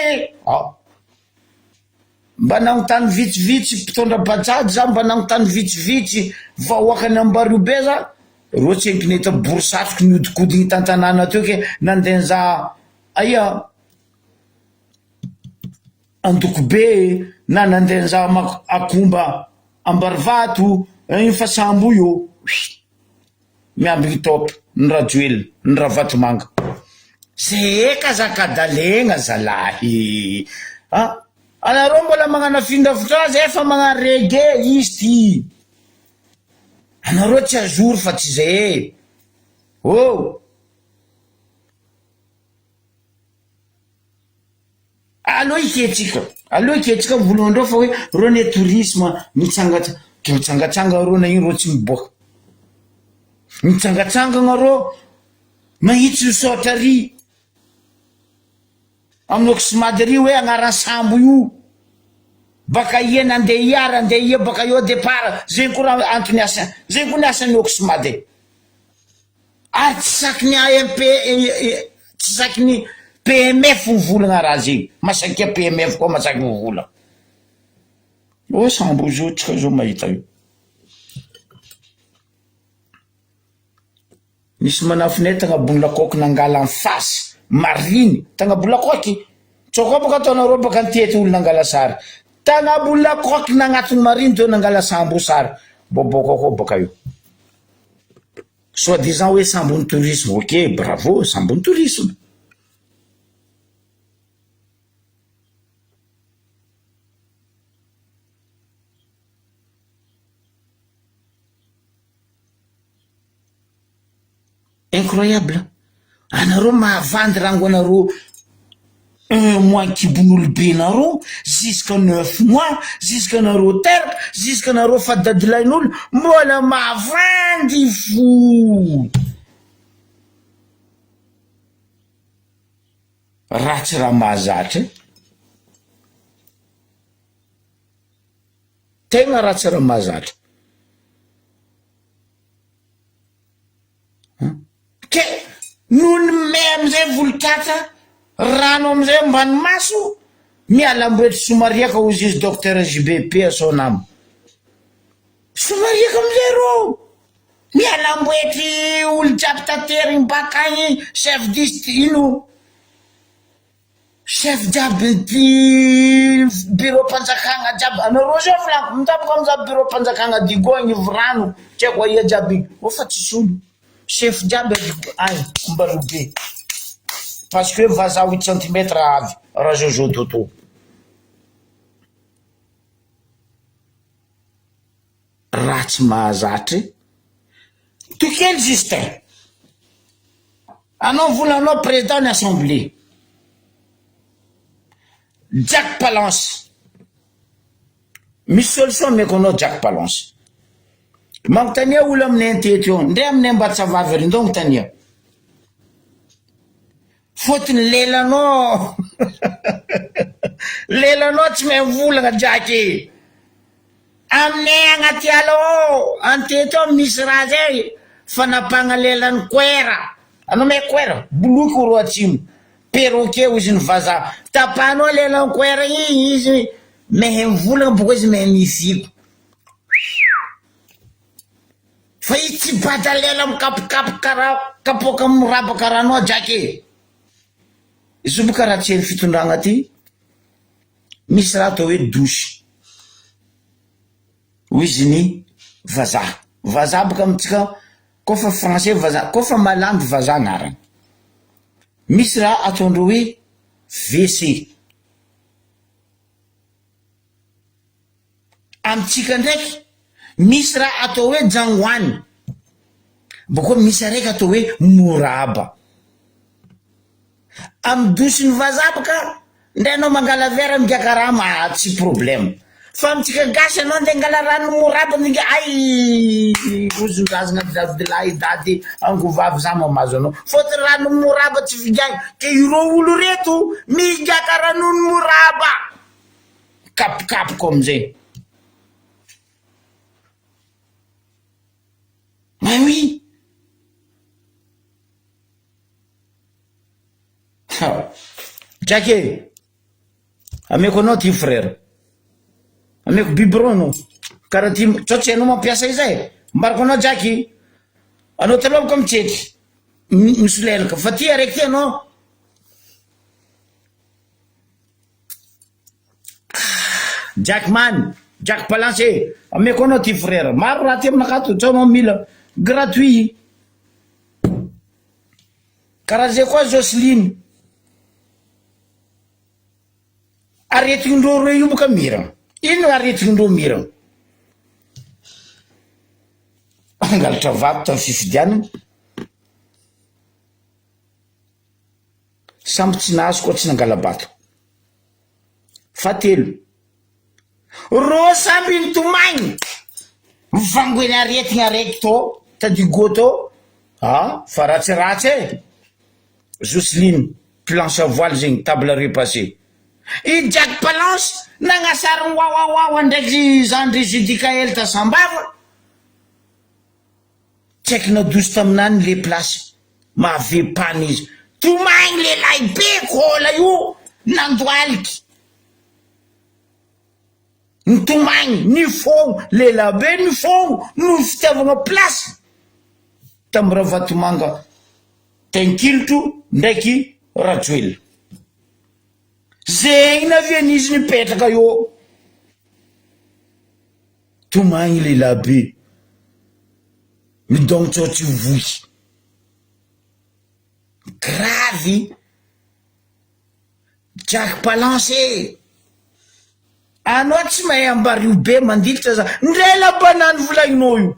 mba nagnontany vitsivitsy mpitondra bajady za mba nagnontany vitsivitsy vahoakany ambario be za ro tsenkineta borisatroky niodikodigny tantanàna teo ke nandeha aia andoko be na nandeha akomba ambarivato iny fa sambo io miamby top ny rajoely ny ravatomanga ze eka zakadalegna zalahy anareo mbola magnano findrafitra zay fa magnano rege izy ty anareo tsy azory fa tsy zay aloha iketsika voalohandreo fa hoe reo ne tourisme mitsangatsanga reo na ino reo tsy miboaka mitsangatsangana reo mahitsy misaotra ry amin'ny oxymady ry hoe agnarany sambo io baka ia nandeha iara andeha ia baka io départ zegny koa raha antony asa zegny koa ny asany oxymady ary tsy sakiny AMP tsy sakiny PMF mivolagna raha zegny masakia PMF koa masaky mivolagna sambo zao tsika zao mahita io nisy manafinay tagnabony lakoky nangala en face mariny tagnabony lakoky tsoko baka ataonareo baka antety olo nangala sary tagnabony lakoky nagnatony mariny teo nangala sambo sary boboko koa baka io soi-disant hoe sambony tourisme ok bravo sambony tourisme incroyable anareo mahavandy rango anareo 1 mois kibon'olobe nareo jusqu'à 9 mois jusqu'à nareo teraka jusqu'à nareo fa dadilain'olo mbola mahavandy fo ratsy raha mahazatra tegna ratsy raha mahazatra ke nony me amizay volokatra rano amizay ambany maso miala mboetry somariaka ozy izy docteur JBP asonamo somariaka amizay ro miala mboetry olo jiaby tateriny baka agny chef dist ino chef jiaby ty bureau mpanjakagna jiaby anareo zao filaniko mitapaka amizay bureau mpanjakagna digogny vrano tsy haiko aia jiaby fa tsy solo chef jiaby ay Mbarobe parce que vaza 8 cm avy raha Jojo Toto ratsy mahazatry tokely Justin anao volanao président ny assemblée Jack Palance misy solution meko anao Jack Palance magnontania olo aminay antety eo ndray aminay Ambatsavavy ary ndao magnontania fotony lelanao lelanao tsy mahay volagna Jacky aminay agnaty ala antety eo misy raha zay fanapagna lelan'ny koera anao mahay koera boloky ro atsimo perroquet izy ny vazaha tapahanao lelan'ny koera igny izy mahay volagna boko izy mahay mifiko fa izy tsy bata lela mikapokapo karaha kapoka mirabaka ranao Jacky izy boka raha tsy heny fitondragna ty misy raha atao hoe douche hoy izy ny vazaha boka amitsika kofa français vazaha kofa malandy vazaha agnarany misy raha ataondreo hoe WC amitsika ndraiky misy raha atao hoe jangoany boko misy araiky atao hoe moraba amy dosiny vazaha baka ndray anao mangala vera migaka raha tsy problème fa amitsika gasy anao nde ngala rano moraba ninge ay ozondrazagna dadilahy dady angovavy za mamazo anao fôtiny rano moraba tsy vigagny ke ireo olo reto migaka ranony moraba kapokapoko amizay mais oui Jacky ameko anao ty frère ameko biberon anao karaha ty tsotra anao mampiasa izay mbarako anao Jacky anao talovako mitsetry misy leraka fa ty araiky ty anao Jackman Jack Palance ameko anao ty frère maro raha ty aminakahy to tsao anao mila gratuit karaha zay koa Jocelyne aretigndreo io boka miragna ino aretigndreo miragna angalatra vato tamin'ny fifidianana samby tsy nahazo koa tsy nangala-bato fatelo ro samby nitomagny mivangoeny aretigna araiky to tadigo to fa ratsiratsy e Jocelyne planche à voile zegny table repassé i Jack Palance nagnasary wawawawa ndraiky zandry Judicaël tasambava tsy aiky nadoso taminany le plasy mavepany izy tomagny lelahy be kola io nandoaliky nitomagny ny fogno lelahy be ny fogno no fitiavana plasy tamin'ny Ravatomanga Tenkilotro ndraiky Rajoelina zegny navian'izy nipetraka eo tomagny lelahy be midogno tsotsy voy gravy Jack Palance anao tsy mahay ambario be mandilitra za ndray labanany volagninao io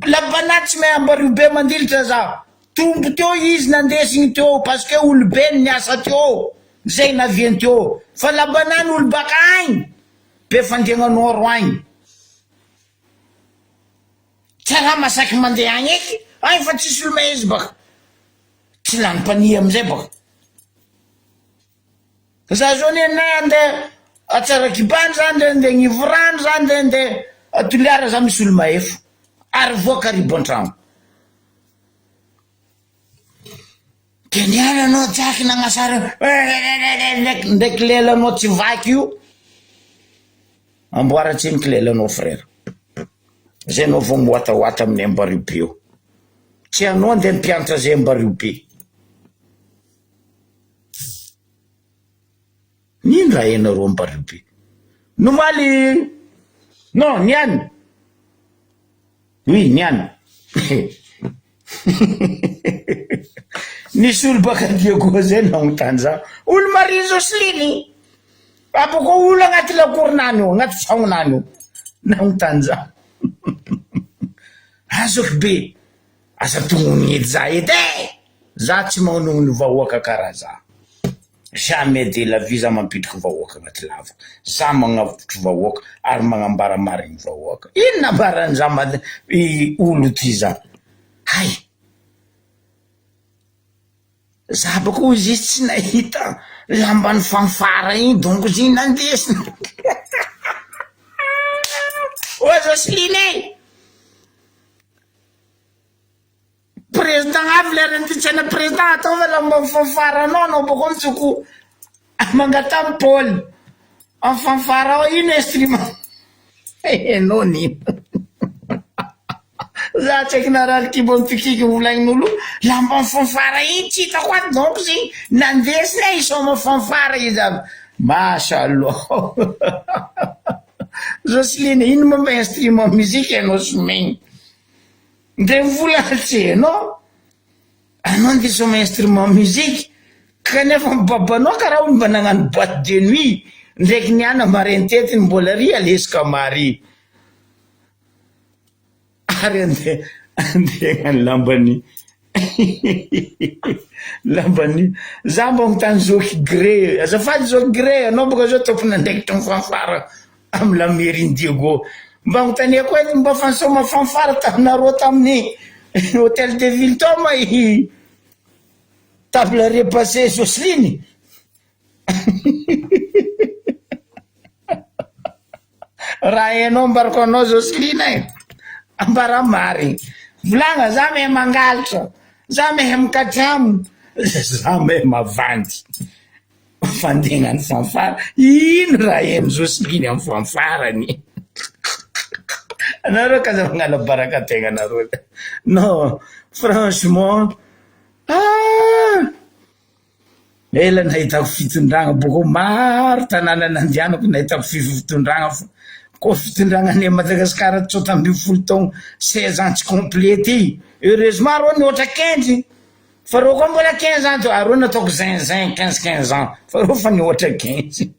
labanany tsy mahay ambario be mandilitra za tombo teo izy nandesigny teo parce que olobe niasa teo zay naviany teo fa labanany olo baka agny be fandehananao ro agny tsy raha masaky mandeha agny eky agny fa tsisy olo mahezy baka tsy lany-pania amizay baka za zao nenay andeha atsara-kibany za nde andeha gnivorano za nde andeha atoliara za misy olo mahefo ary voaka ribo an-tragno keniana anao Jacky nagnasara ndraiky lelanao tsy vaky io amboara tsiniky lelanao frère zay anao vo mihoatahoata amin'ny ambariobe io tsy anao andeha mpianatra zay ambariobe nino raha enareo ambariobe nomaly non niany oui niany nisy olo baka Diego zay nagnotany za olo Marie Jocelyne apoko olo agnaty lakoronany io agnaty tragnonany io nagnotany za azoko be asa tongony edy za edy za tsy magnonogny vahoaka karaha za jamais de la vie za mampitriky vahoaka agnaty lavako za magnavotry vahoaka ary magnambara marigny vahoaka ino nambarany za olo ty za hay za bako izy tsy nahita lambany fanfara igny donc izy nandesina o Jocelyne président avy lera nititsana président ataova lambany fanfara anao bako mitsoko mangatamy Paul amin'ny fanfara ao ino instrument enao nino za tsy aiky naraly kibo mipikiky volagnin'olo lambany fanfara iny tsy hitako aty donc zegny nandesina isoma fanfara izy aby machallah Jocelyne ino momba instrument musique anao somegny ndre mivolagna tsy anao anao nde soma instrument musique kanefa mibabanao karaha olo mba nagnano boîte de nuit ndraiky niana marainy tetiny mbola ry alesika mary ary andehagnany lambany lambany za mba mitany Zoky Gré azafady Zoky Gré anao boka zao tompony andraikitry mifanfara amy la mairie Diego mba mitania koa edy mba fansoma fanfara taminareo tamin'ny hôtel de ville to ma i table repassé Jocelyne raha enao mbarako anao Jocelyne ambara mary volagna za mehe mangalatra za mehe mikatramo za mehe mavandy fandegnany fanfara ino raha enjosiny amin'ny fanfarany anareo kaza magnala baraka tegna anareo non franchement ela nahitako fitondragna boko maro tanàna nandianako nahitako fitondragna ko fitondragna any Madagasikara tsota amby folo taogno 16 ans tsy complète heureusement rô ny ohatra 15 fa rô koa mbola 15 ans arô nataoko zin 15 ans fa rô fa ny ohatra 15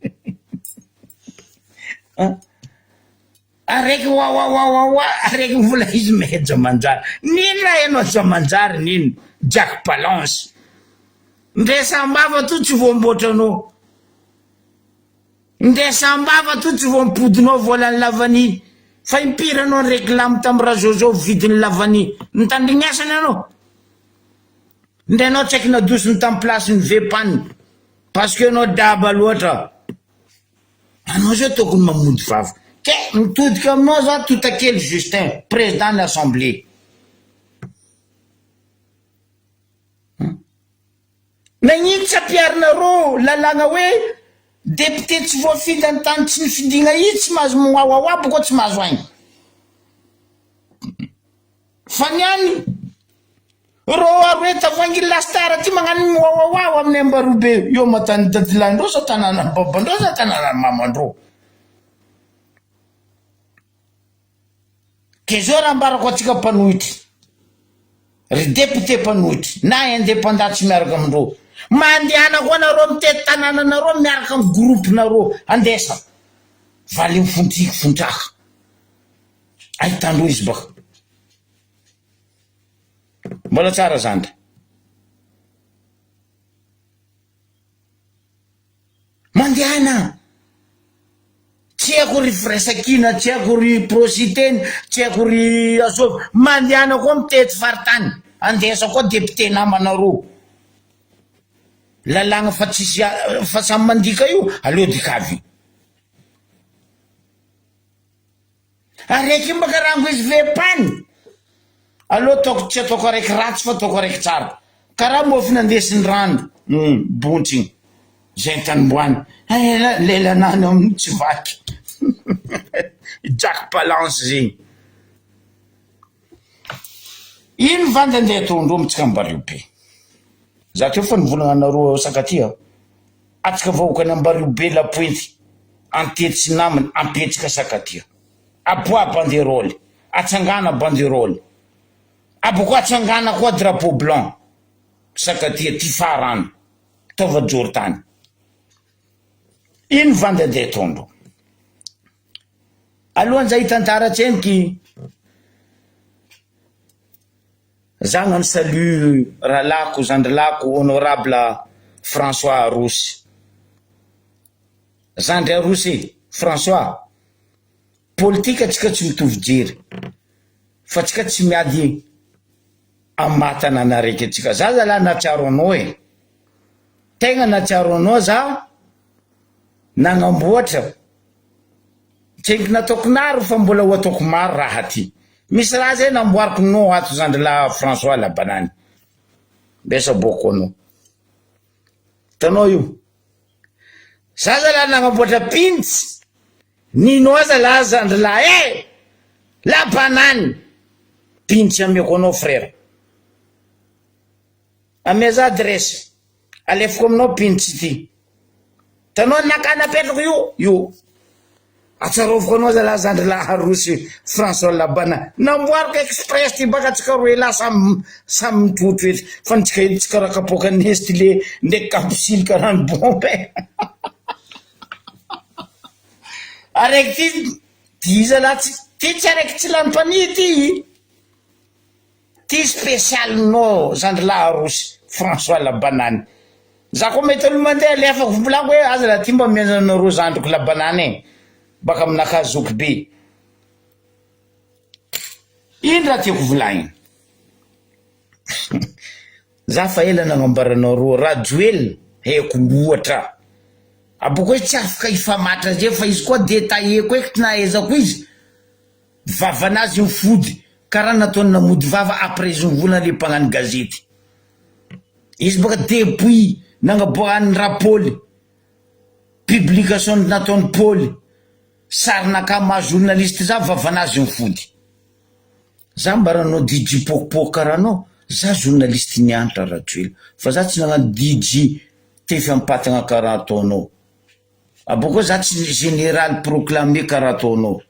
araiky wa araiky vola izy meja manjary nino raha ianao jamanjary nino Jack Palance ndesambava to tsy voamboatranao ndesambava to tsy voampodinao volany lavany fa impiranao ny réclame tamin'ny razozo vidiny lavany nitandrignasany anao ndenao tsy aiky nadosiny tamin'ny place ny vepany parce que anao daba loatra anao zao tokony mamody vava ke mitodika aminao za totakely Justin président de l'assemblée nagnino tsy ampiarinareo lalagna hoe député tsy voafidy an-tany tsy nifidigna io tsy mahazo moaoaoa boko tsy mahazo aigny fa niany ro aroe tavangy lastara ty magnano moaoaoa amin'ny ambarobe io matany dadilandreo sa tanàna babandreo sa tanàna mamandreo ke zao raha ambarako atsika mpanohitry ry député mpanohitry na indépendant tsy miaraka amindreo mandehana koa nareo mitety tanàna nareo miaraka amin'ny groupe nareo andesa valy mifontriky fontraka ahitandreo izy baka mbola tsara zandra mandehana tsy haiko ry firesakina tsy haiko ry prositeny tsy haiko ry azovy mandehana koa mitety faritany andesa koa député namanareo lalagna fa tsisy fa samy mandika io aleo dikavy araiky mbaka rango izy vepany aleo taoko tsy ataoko araiky ratsy fa ataoko araiky tsara karaha mofina andesiny rano bontsiny zay tanimboany lelanany amin'ny tsy vaky Jack Palance zegny ino vandy andeha tondro mitsika ambario be za teo fa nivolagna anareo sakatia atsika vahoaka ny ambario be lapointy antety sy namany ampetsika sakatia aboa banderole atsangana banderole aboko atsangana koa drapeau blanc sakatia ty farano taova Jordan ino vandy andeha tondro alohan'ny zay tantara tseniky zagna ny salut rahalako zandrilako honorable François Arosy zandry Arosy François politika tsika tsy mitovy jery fa tsika tsy miady amin'ny mahatanàna raiky atsika za zalahy natsiaro anao tegna natsiaro anao za nagnamboatra tsenky nataoko naro fa mbola ho ataoko maro raha ty misy raha zay namboariko no ato zandrilahy François Labanany besa boko anao tanao io za zalahy nagnamboatra pintsy nino aza la zandrilahy Labanany pintsy ameko anao frère ame za adresse alefiko aminao pintsy ty tanao nakanapetrako io atsarovako anao zalahy zandrilahy Arosy François Labana namboariko express ty baka tsika roe la samy mitrotro ety fa nitsika edy tsika raha kapoka nesty le ndraiky kaposily karany bombe araiky ty zalahy ty tsy araiky tsy lampani ty spécialinao zandrilahy Arosy François Labanany za koa mety olo mandeha lefako volako hoe aza laha ty mba miananareo zandriko Labanany baka aminakazoky be ino raha tiako volagny za fa ela nagnambaranareo rajoely haiko loatra aboko hoe tsy afaka ifamatra zay fa izy koa détailleko eky ty nahaizako izy vavanazy mifody karaha nataony namody vava après izy mivolana le mpagnano gazety izy baka depuis nangaboahany rapoly publication nataony Paul sarinaka ma journaliste za vavanazy mifody za mba ranao DJ popoka ranao za journaliste niantra rajoela fa za tsy nagnano DJ tefy ampatagna karaha ataonao aboko za tsy général proclamé karaha ataonao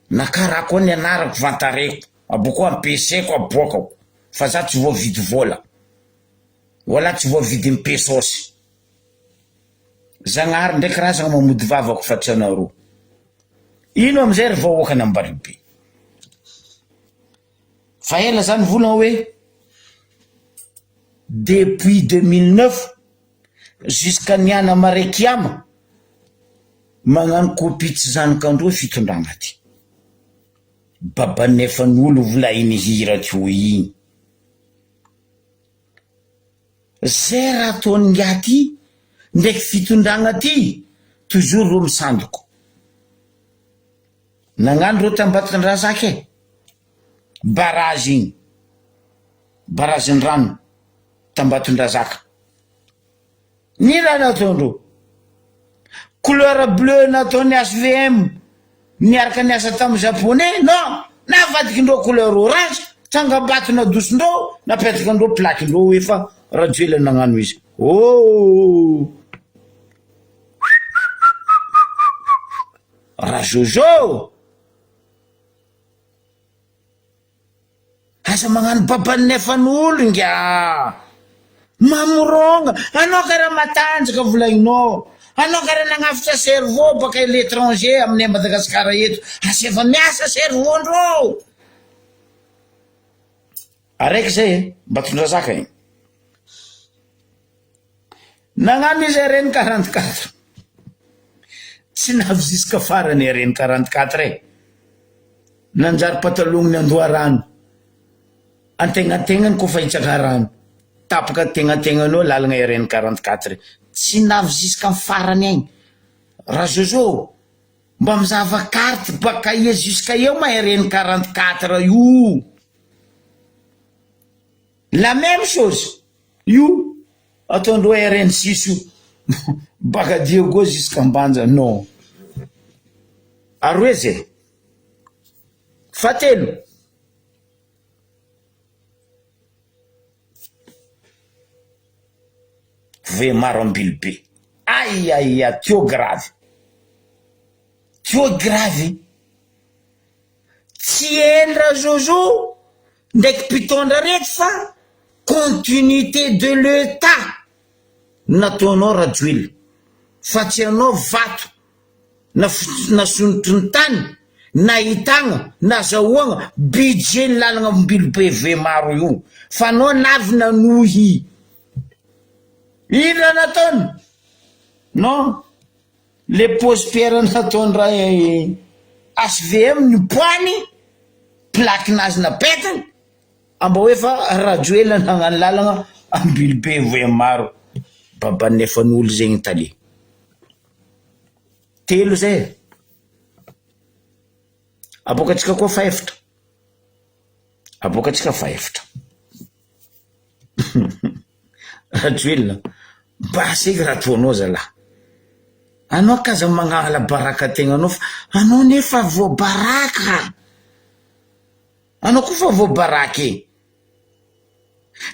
na karaha koa ny anarako vantareko aboko ampeseko aboakako fa za tsy voavidy vola wala tsy voavidy mipesosy zagnahary ndraiky razagna mamody vavako fa tsy anareo ino amizay ry vahoaka nambalibe fa ela zany volagna hoe depuis 2009 jusqu'à niana marekiama magnano copie tsy zanakandreo fitondragna ty babanefan'olo volainy hira tyo igny zay raha ataony ngiaty ndraiky fitondragna ty toujours ro misandoko nagnano reo tambatondrazaka e barage igny barage ny rano tambatondrazaka ny raha nataondreo couleur bleu nataony SVM niaraka niasa tamy japonais non navadikindreo couleur orange trangambatona dosindreo napetakandreo plakindreo efa rajoela nagnano izy oh rajojo asa magnano babanefan'olo ngia mamoronga anao karaha matanjaka volagninao anao karaha nagnafitra cerveau baka l'étranger aminay Madagasikara eto asa efa miasa cerveau-ndreo araiky zay Mbatondrazaka igny nagnano izy RN 44 tsy navy jusqu'à farany RN 44 e nanjary patalogny andoha rano antegnategnany kofa hitsaka rano tapaka tegnategnanao lalagna RN 44 tsy navy jusqu'à farany agny raha zozo mba mizava carte baka ia jusqu'à eo ma RN 44 io la même chose io ataondreo RN 6 io baka Diego jusqu'à Mbanja non aroe zay fatelo ve maro ambily be aia tio grave tsy endra zozo ndraiky mpitondra reky fa continuité de l'état nataonao rajoela fa tsy anao vato na sonotry ny tany na hitagna na zahoagna budget ny lalagna ambily be ve maro io fa anao navy nanohy ino raha nataony non les pospierre nataony raha SVM ny poany plakinazy napetany amba hoe fa rajoela nagnano lalagna ambily be ve maro babanefan'olo zegny tale telo zay abokatsika koa faefatra rajoela baseky raha toanao zalahy anao kaza magnala baraka tegnanao fa anao nefa voabaraka anao koa fa voabaraky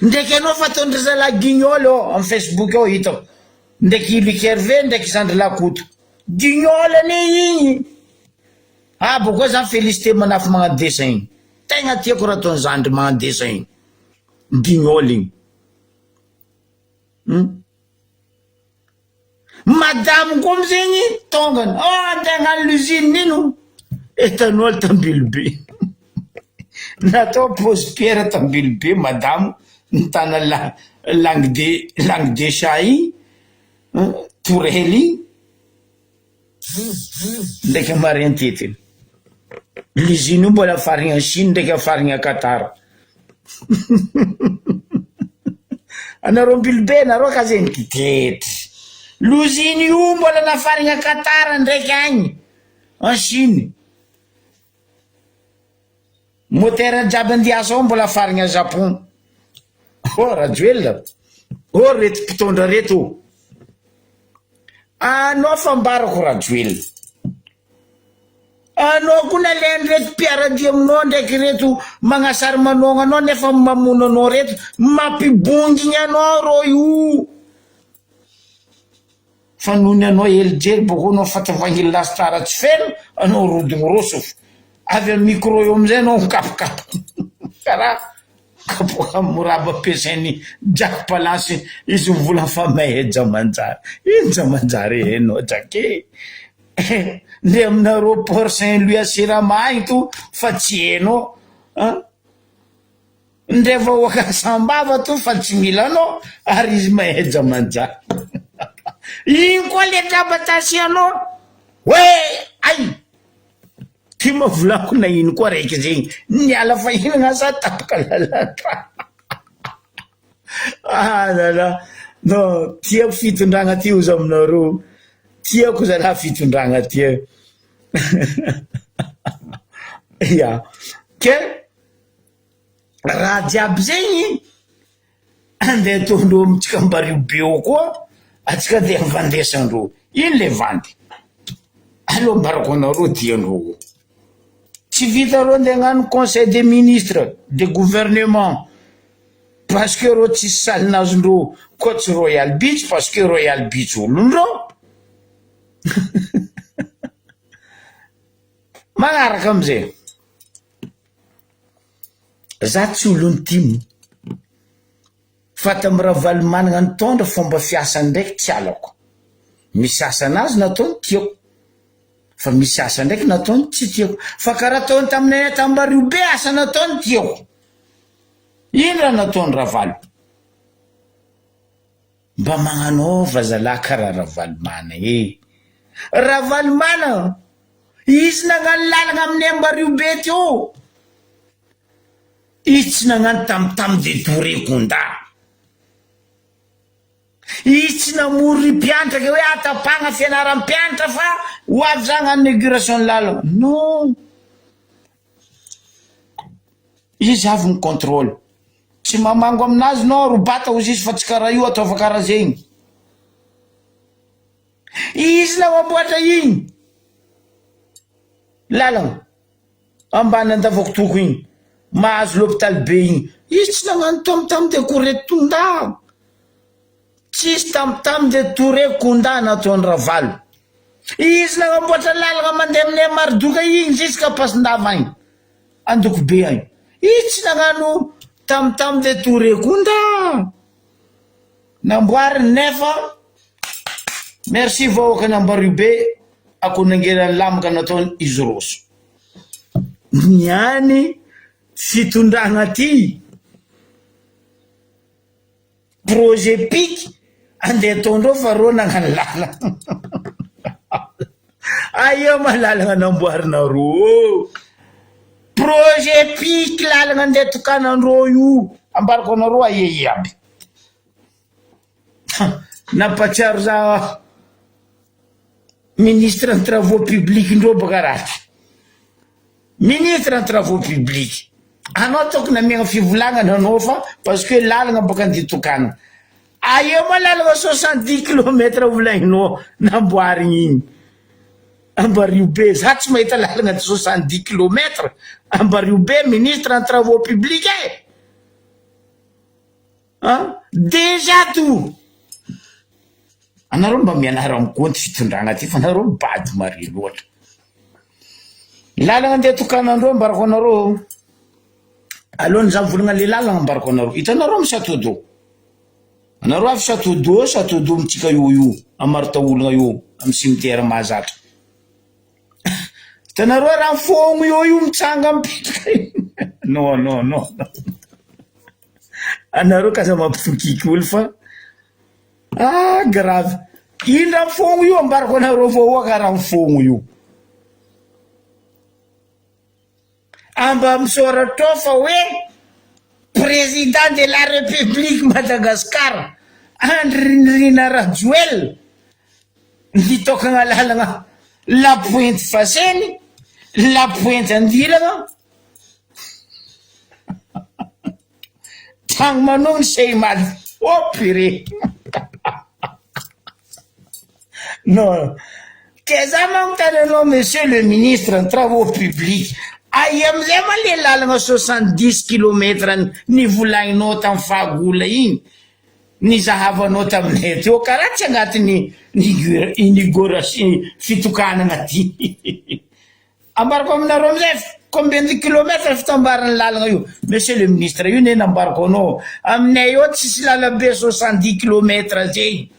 ndraiky anao fa ataondry zalahy guignol amy Facebook ao hitako ndraiky Luc Hervé ndraiky Zandry Lakoto guignol ane igny boko za félicité manafy magnano dessin igny tegna tiako raha ataony Zandry magnano dessin igny guignol igny madame koa amizegny tongany antegna l'usine nino éthanol tambily be natao pose pierre tambily be madame nitana langue de chat igny tourely ndraiky amarintetiny l'usine io mbola afarigna en Chine ndraiky afarigna a Qatar anareo ambily be nareo ka zegny kitetry l'usine io mbola nafarigna a Qatar ndraiky agny en Chine moteur jiaby andiasa ao mbola afarigna a Japon rajoela reto mpitondra reto anao fambarako rajoely anao koa nalainy reto mpiaradia aminao ndraiky reto magnasary manogna anao nefa mamono anao reto mampibongigny anao ro io fa nony anao elyjery boko anao fatavagny lasitsara tsy feno anao rodigny rosofo avy amin'ny micro eo amizay anao mikapokapo karaha kapoka moraba ampiasainy Jack Palance izy mivola fa maheja manjary ino jamanjary enao drake nde aminareo Port Saint-Louis à Siramahagny to fa tsy enao ndrefa Wakasambava to fa tsy mila anao ary izy maheja manjary iny koa le drabatasy anao hoe ay ty mavolako na iny koa raiky zegny niala fa iny gnasa tapaka lalatra lala no tiako fitondragna ty ozy aminareo tiako zalahy fitondragna ty ya ke raha jiaby zegny andeha ataondreo amitsika mbario bio koa atsika ndeha mivandesandreo ino le vandy aloha mbarako anareo diandreo tsy vitareo ndeha hagnano conseil des ministres de gouvernement parce que reo tsisy salinazondreo coach Royal Beach parce que Royal Beach olondreo magnaraka amizay za tsy olony timo fa tamy Ravalo managna nitondra fomba fiasany ndraiky tsy alako misy asa nazy nataony tiako fa misy asa ndraiky nataony tsy tiako fa karaha ataony taminay Tambario be asa nataony tiako ino raha nataony Ravalo mba magnanaova zalahy karaha Ravalo mana Ravalo mana izy nagnano lalagna amin'ny Ambario be teo izy tsy nagnano tamtam de Touré konda izy tsy namory mpianatra ke hoe atapagna fianaram-pianatra fa ho avy za gnano inauguration lalagna non izy avy ny contrôle tsy mamango aminazy nao robata ozy izy fa tsy karaha io ataova karaha zegny izy namamboatra igny lalagna ambany andavako toko igny mahazo l'hôpital be igny izy tsy nagnano tamtam de Touré konda tsisy tamtam de Touré konda nataony Ravalo izy nagnamboatra lalagna mandeha aminay Maridoka igny jusqu'à Pasindava agny andoko be agny izy tsy nagnano tamtam de Touré konda namboary nefa merci vahoaka Ambario be akonangelany lamaka nataony izy roso niany fitondragna ty projet PIC andeha ataondreo fa reo nagnano lalagna aia malalagna namboarinareo projet PIC lalagna andeha tokanandreo io ambarako anareo aie aby nampatsiaro za ministre en travaux publics ndreo baka raha ministre en travaux publics anao tokony amiagna fivolagnana anao fa parce que lalagna baka andeha tokana aia ma lalagna 70 kilomètres volagninao namboarigny igny Ambario be za tsy mahita lalagna de 70 kilomètres Ambario be ministre en travaux publics déjà tout anareo mba mianara mikonty fitondragna ty fa anareo mibady mare loatra lalagna andeha tokanandreo mbarako anareo alohany za mivolagna le lalagna mbarako anareo hitanareo amy Château-d'Eau anareo avy Château-d'Eau mitsika io amarita olagna io amy cimetière Mahazatra hitanareo raha fogno io mitsanga mipetraka non anareo kaza mampifokiky olo fa grave ino raha fogno io ambarako anareo vahoaka raha fogno io amba misoratra fa hoe président de la république Madagascar Andry Nirina Rajoelina nitokagna lalagna la Pointe Faseny la Pointe Andiragna tagny manogny Seymady oh purée Non. Keza mantananao, monsieur le ministre en travaux publics. Ai amizay ma le lalana 70 kilomètres ny volagninao tam fahagola igny. Ny zahavanao taminay teo karaha tsy agnatin'ny inauguration fitokanana ty. Ambarako aminareo amizay combien de kilomètres fitambarany lalana io? Monsieur le ministre, io ne nambarako anao. Aminay eo tsisy lalabe 70 kilomètres zay.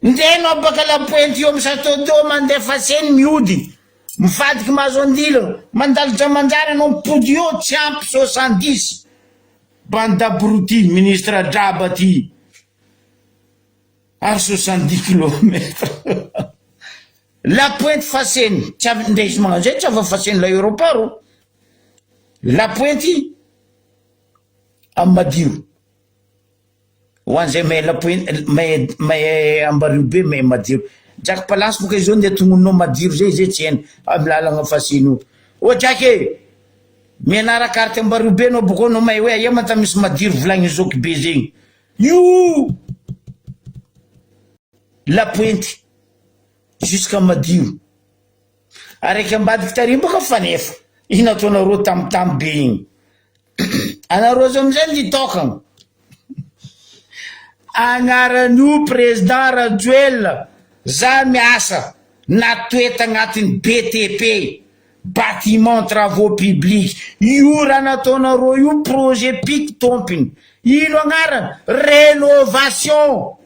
Ndenao baka la pointe io misatodo mandeha faseny miody. Mivadiky mazondila, mandalo jamanjary anao mipody eo tsy ampy 70. Banda abruti, ministre draba ty. Ary 70 kilomètres. La pointe faseny, tsy avy ndesy magnanzay tsy avy faseny l'aéroport. La pointe am Madiro. Ho an'izay may la pointe may Ambaribe may Madiro. Jaky palasy boka izy nde tongononao Madiro zay tsy hainy amy lalagna fasiny io. O Jaky mianara carte Ambaribe anao boka anao may hoe aia manta misy Madiro volagny zoky be zegny. Io la pointe jusqu'à Madiro. Araiky ambadiky tary boka fanefa. Ino ataonareo tamtam be igny. Anareo zao amizay nitokagna. Agnaran'io président Rajoelina za miasa natoeta agnatin'ny BTP, bâtiment travaux publics. Io raha nataonareo io projet PIC tompiny. Ino agnarany? Rénovation,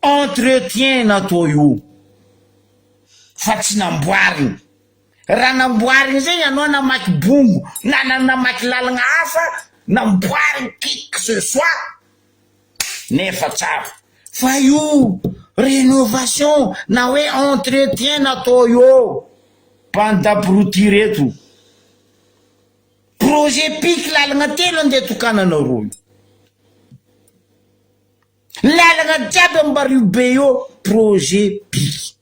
entretien natao io. Fa tsy namboariny. Raha namboariny zay anao namaky bongo, namaky lalagna hafa, namboariny qui que ce soit. Nefa tsara. Fa io rénovation na hoe entretien natao io. Banda abruti reto. Projet PIC lalagna telo andeha tokananareo io. Lalagna jiaby Ambaribe io projet PIC.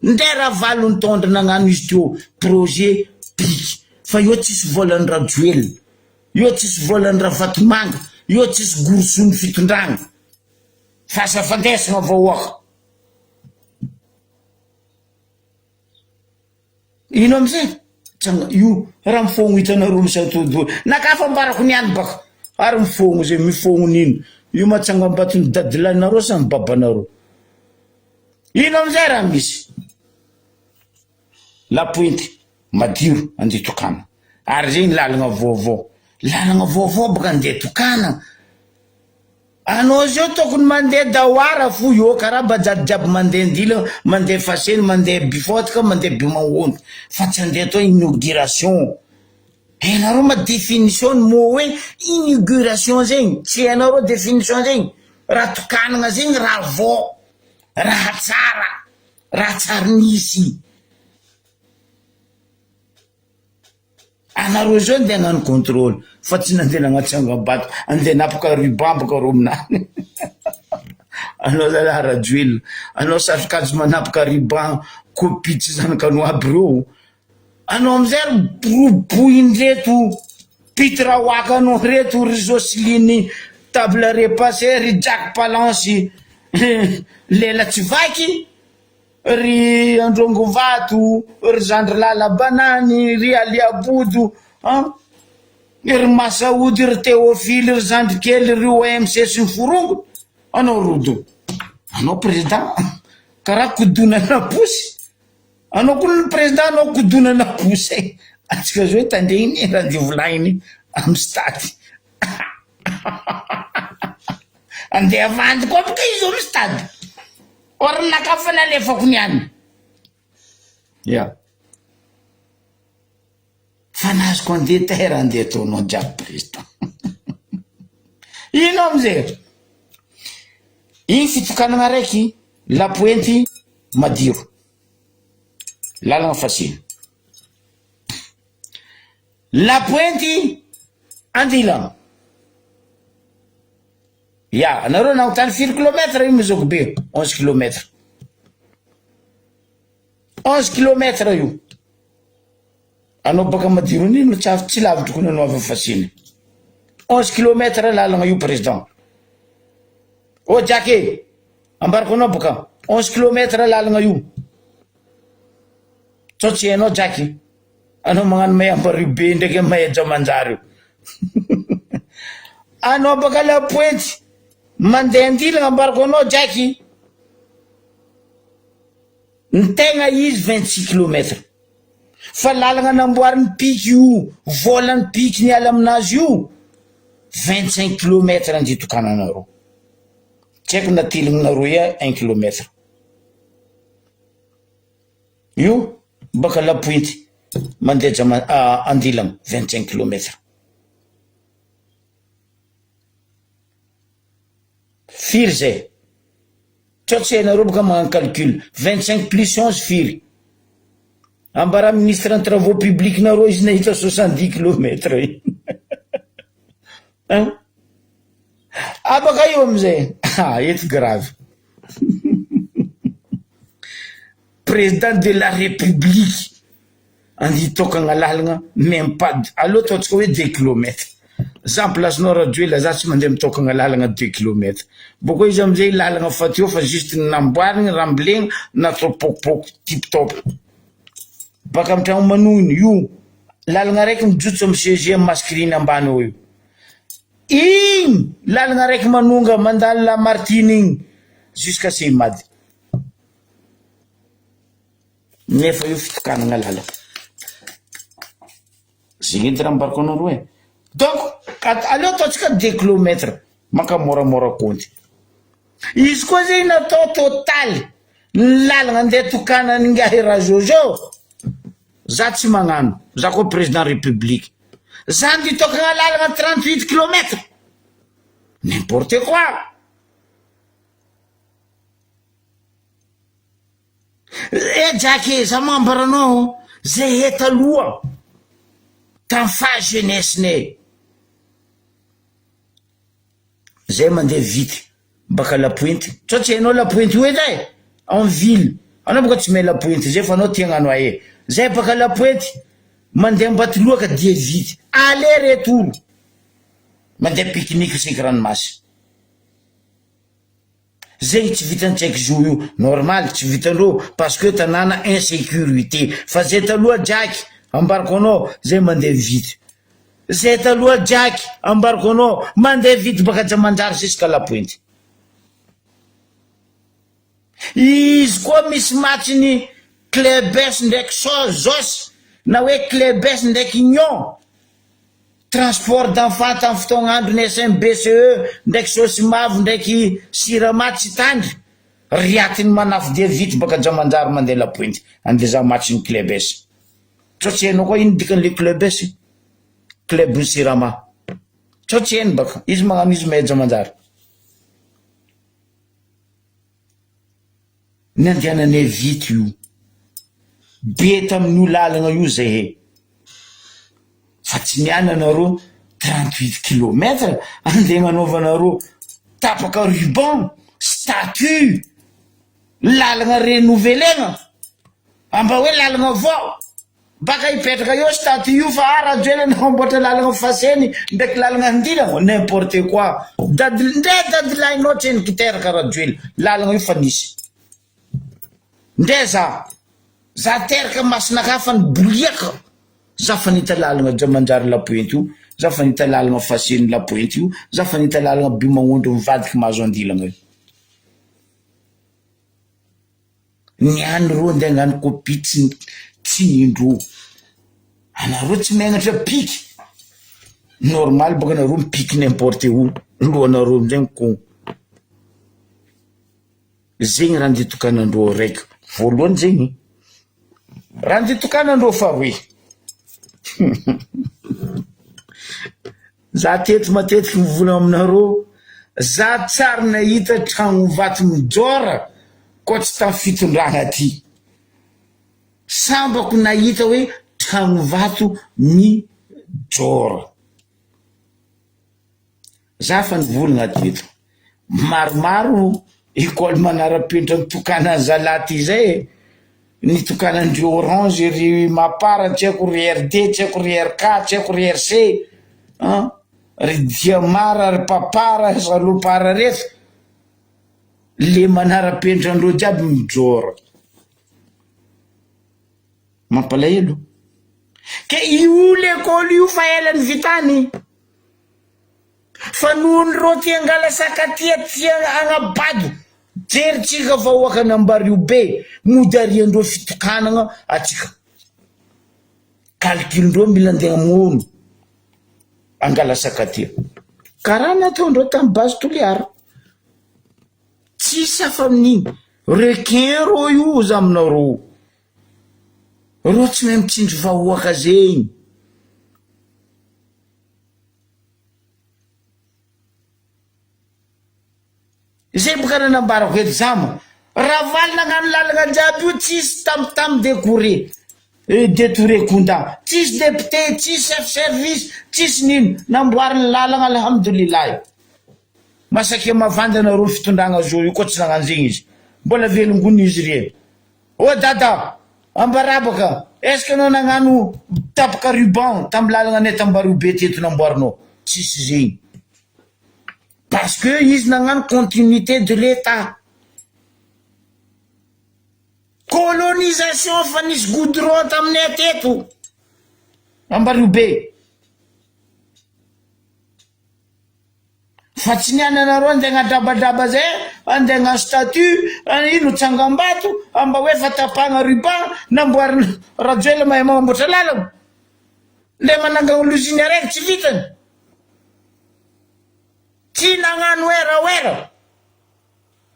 Ndera valony tondra nagnano izy teo projet PIC. Fa io tsisy volany Rajoelina, io tsisy volany Ravatomanga, io tsisy gorosony fitondragna. Fa safandesagna vahoaka. Ino amizay? Io raha mifogno hitanareo misatodo. Nakafa ambarako niany baka. Ary mifogno zay mifogno nino. Io matsanga ambatiny dadilahinareo sa ny babanareo. Ino amizay raha misy? La pointe Madiro andeha tokana. Ary zegny lalagna vaovao. Lalagna vaovao baka andeha tokana. Anao zao tokony mandeha dahoara fo io karaha bajady jiaby mandeha ndila, mandeha faseny, mandeha bifotka, mandeha bimahondo. Fa tsy andeha atao inauguration. Hainareo ma définition mo hoe inauguration zegny. Tsy hainareo définition zegny. Raha tokanagna zegny raha vao, raha tsara nisy. Anareo zao andeha hagnano contrôle. Fa tsy nandeha nagnatsanga-bato, andeha napaka ruban baka reo aminany. Anao zalahy Rajoelina, anao satrokajo manapaka ruban copie tsy zanakano aby reo. Anao amizay roboiny reto, pitra wakanao reto, ry Jocelyne table repassé, ry Jack Palance lela tsy vaky, ry Androngo Vato, ry Zandry Lala Banany, ry Aliabodo, ry Masaody, ry Théophile, ry Zandry Kely, ry OMC sy ny forongo. Anao rodo, anao président, karaha kodonana posy. Anao koa ny président, anao kodonana posy. Atsika zao tandea iny raha dia volagniny amin'ny stady. Andeha avandy koa boka izy amin'ny stady. Or nakafa nalefako niany. Ya. Fa nazoko andeha tera andeha ataonao jiaby président. Ino amizay? Iny fitokanana raiky, la pointe Madiro. Lalagna fasiny. La pointe Andilana. Ya, anareo nagnontany firy kilomètre io mizoko be? 11 kilomètre. 11 kilomètre io. Anao baka Madiro nino tsy lavitry koa nanao avy fasiny. 11 kilomètre lalagna io président. O Jaky, ambarako anao baka 11 kilometre lalagna io so tsy hainao Jacky anao magnano Mayambario be ndraiky Maheja Manjary io anao baka la Pointe mandeha Andilagna ambarako anao Jacky ny tegna izy 26 kilometre fa lalagna namboariny piky io volan'ny piky niala aminazy io 25 kilometre anditokananareo tsy haiko natilignanareo ia 1 kilometre io baka la Pointe mandeha Andilagna 25 kilometre firy zay tso tsy hainareo baka magnano calcul 25 plus 11 firy ambara ministre en travaux publics nareo izy nahita 70 kilometre baka io amizay eto grave président de la république anditokagna lalagna même pas aloha ataotsika hoe 2 kilometre za placenao Radioela za tsy mandeha mitokagna lalagna 2 kilometre boko izy amizay lalagna fatio fa juste namboarigny rambolegna natao pokopoko tip-top baka amy tragno manogniny io lalagna raiky mijotso amy CGM maskriny ambany eo io igny lalagna raiky manonga mandalo la Martine igny jusqu'à Seimady nefa io fitokanagna lalagna zegny edy raha ambarako anareo e donc aleo ataotsika 2 kilometre maka moramora konty izy koa zegny natao totaly ny lalagna andeha tokanany ngahy raha Jojo za tsy magnano za koa président république za anditokagna lalagna 38 kilometre n'importe quoi Jacky za mambaranao zay eta aloha tam fa jeunesse ne zay mandeha vity baka la Pointe tso tsy hainao la Pointe io edy en ville anao boka tsy mahay la Pointe zay fa anao tiagnano ahe zay baka la Pointe mandeha Ambatoloha ka dia vity aller retour mandeha pique-nique seky ranomasy zegny tsy vitany tsaiky zo io normal tsy vitandreo parce que tanàna insécurité fa zay taloha Jacky ambarako anao zay mandeha vity zay taloha Jacky ambarako anao mandeha vity baka Jamanjary jusqu'à la Pointe izy koa misy matchiny Clebes ndraiky Zos na hoe Clebes ndraiky Union transport d'enfant tam fotoagnandro ny SMBCE ndraiky Sosimavo ndraiky Sirama tsy tandry riatiny manafo dia vity baka Jamanjary mandeha la Pointe andeha za matchiny Clebes tso tsy hainao koa ino dikan'le Clebes club ny Sirama tso tsy hainy baka izy magnano izy mahay Jamanjary ny andehanane vity io be tamin'io lalagna io zay he fa tsy miana anareo 38 kilometre andeha gnanaovanareo tapaka ruban statut lalagna renouvelena amba hoe lalagna vao baka hipetraka eo statut io fa Radioela namboatra lalagna faseny ndraiky lalagna Andilagna n'importe quoi dadilahinao tsy hainy kiteraka Radioela lalagna io fa nisy ndre za teraka masinaka fa ny boliaka za fanita lalagna Jamanjary la Pointe io za fanita lalagna faseny la Pointe io za fanita lalagna Bimangondro mivadiky mahazo Andilagna io niany ro andeha hagnano copie tsy nindro anareo tsy megnatra piky normal baka anareo mipiky n'importe où lohanareo amizay miko zegny raha nditokanandreo raiky voalohany zegny raha nditokanandreo faroe za teto matetiky mivola aminareo za tsary nahita tragno vato mijora koa tsy tamy fitondragna ty sambako nahita hoe tragno vato mijora za fa nivolagna teto maromaro école manara-penitra nitokana zalaty zay nitokanandreo Orange ry Mapara tsy haiko ry RD tsy haiko ry RK tsy haiko ry RC ry Diamara ry Papara Salopara reto le manara-pentrandreo jiaby mijora mampalahelo ke io lekôly io fa elany vitany fa nohony reo ty angala sakatia ty agnabado jeritsika vahoaka nambario be mody ariandreo fitokanagna atsika calculndreo mila andeha mono angala sakatia karaha nataondreo tamin'ny base toliara tsisy afa amin'igny requin ro io za aminareo ro tsy mahay mitsindry vahoaka zegny zay boka nanambarako eto zama raha valy nagnano lalagna jiaby io tsisy tamotamo détouré konda tsisy député tsisy chef service tsisy nino namboariny lalagna alhamdoulilahy masaky mavandana ro fitondragna zo io koa tsy nagnano zegny izy mbola velongony izy reny o dada ambarabaka est-ce que anao nagnano tapaka ruban tamy lalagna anay tambario be teto namboarinao tsisy zegny parce que izy nagnano continuité de l'état colonisation fa nisy goudron taminay teto ambario be fa tsy niananareo andeha gnadrabadraba zay andeha gnano statut ino tsangambato amba hoe fa tapagna ruban namboarina rajoela mahay mamboatra lalagna le manangana loziny araiky tsy vitany tsy nagnano era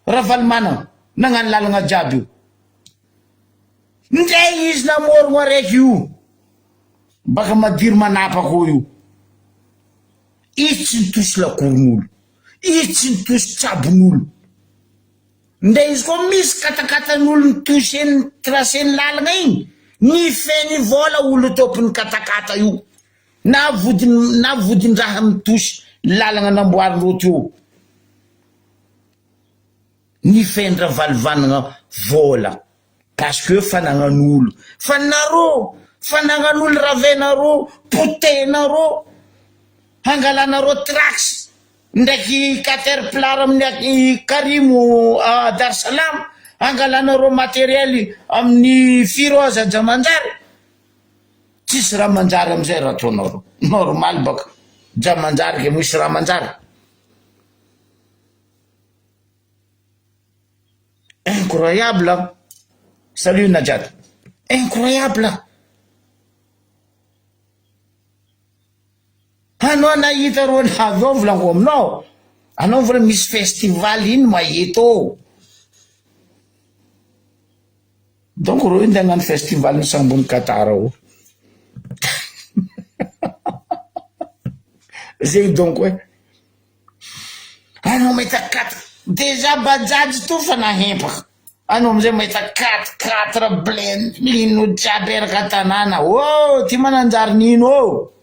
raha valy nagnano lalagna jiaby io ndray izy namorogno araiky io baka madiro manapako io izy tsy nitosy lakoron'olo izy tsy nitosy tsabon'olo nde izy koa misy katakatan'olo nitoseny traceny lalagna igny ny feny vola olo tompony katakata io na vodin-draha mitosy lalagna namboarin'reo teo ny fendra valivanagna vola parce que fanagnan'olo fanagnan'olo ravenareo potenareo hangalanareo trax ndraiky caterpillar amin'ny karimo a Dar es Salaam hangalanareo matériel amin'ny firoza jamanjary tsisy raha manjary amizay raha ataonareo normal baka jamanjary ke misy raha manjary incroyable salut Najat incroyable anao nahita ro navy ao volango aminao anao vola misy festival iny maheto donc ro inde hagnano festival ny sambony Katara ao zay donc hoe anao mahita 4 déjà bajaj to fa nahempaka anao amizay mahita 4 blend ino jiaby eraka tanàna oh ty mananjary nino oh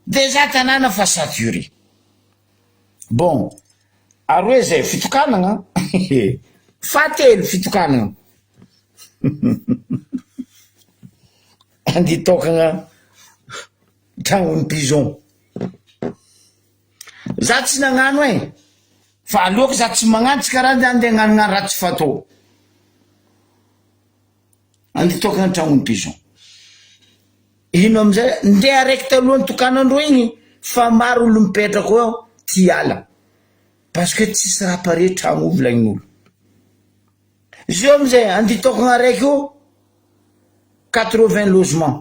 déjà tanàna fa saturé bon aroe zay fitokanagna fatelo fitokanagna andi tokagna tragnony pigeon za tsy nagnano fa aloako za tsy magnano tsy karaha andeha hagnano raha tsy fatao andi tokagna tragnony pigeon ino amizay ndeha araiky talohany tokanandreo igny fa maro olo mipetraka ao ty ala parce que tsisy raha pare tragno volagnin'olo izy eo amizay andi tokagna araiky io 80 logement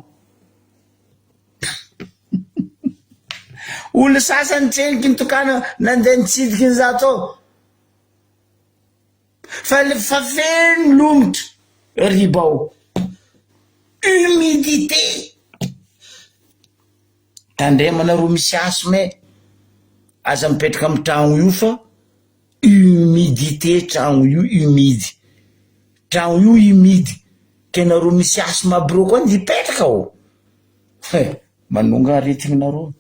olo sasany tseniky nitokana nandeha nitsidiky ny zato ao fa feno lomotry riba ao humidité tandremana ro misy asme aza mipetraka amy tragno io fa humidité tragno io humide tragno io humide kena ro misy asme aby reo koa nipetraka ao manonga aretignareo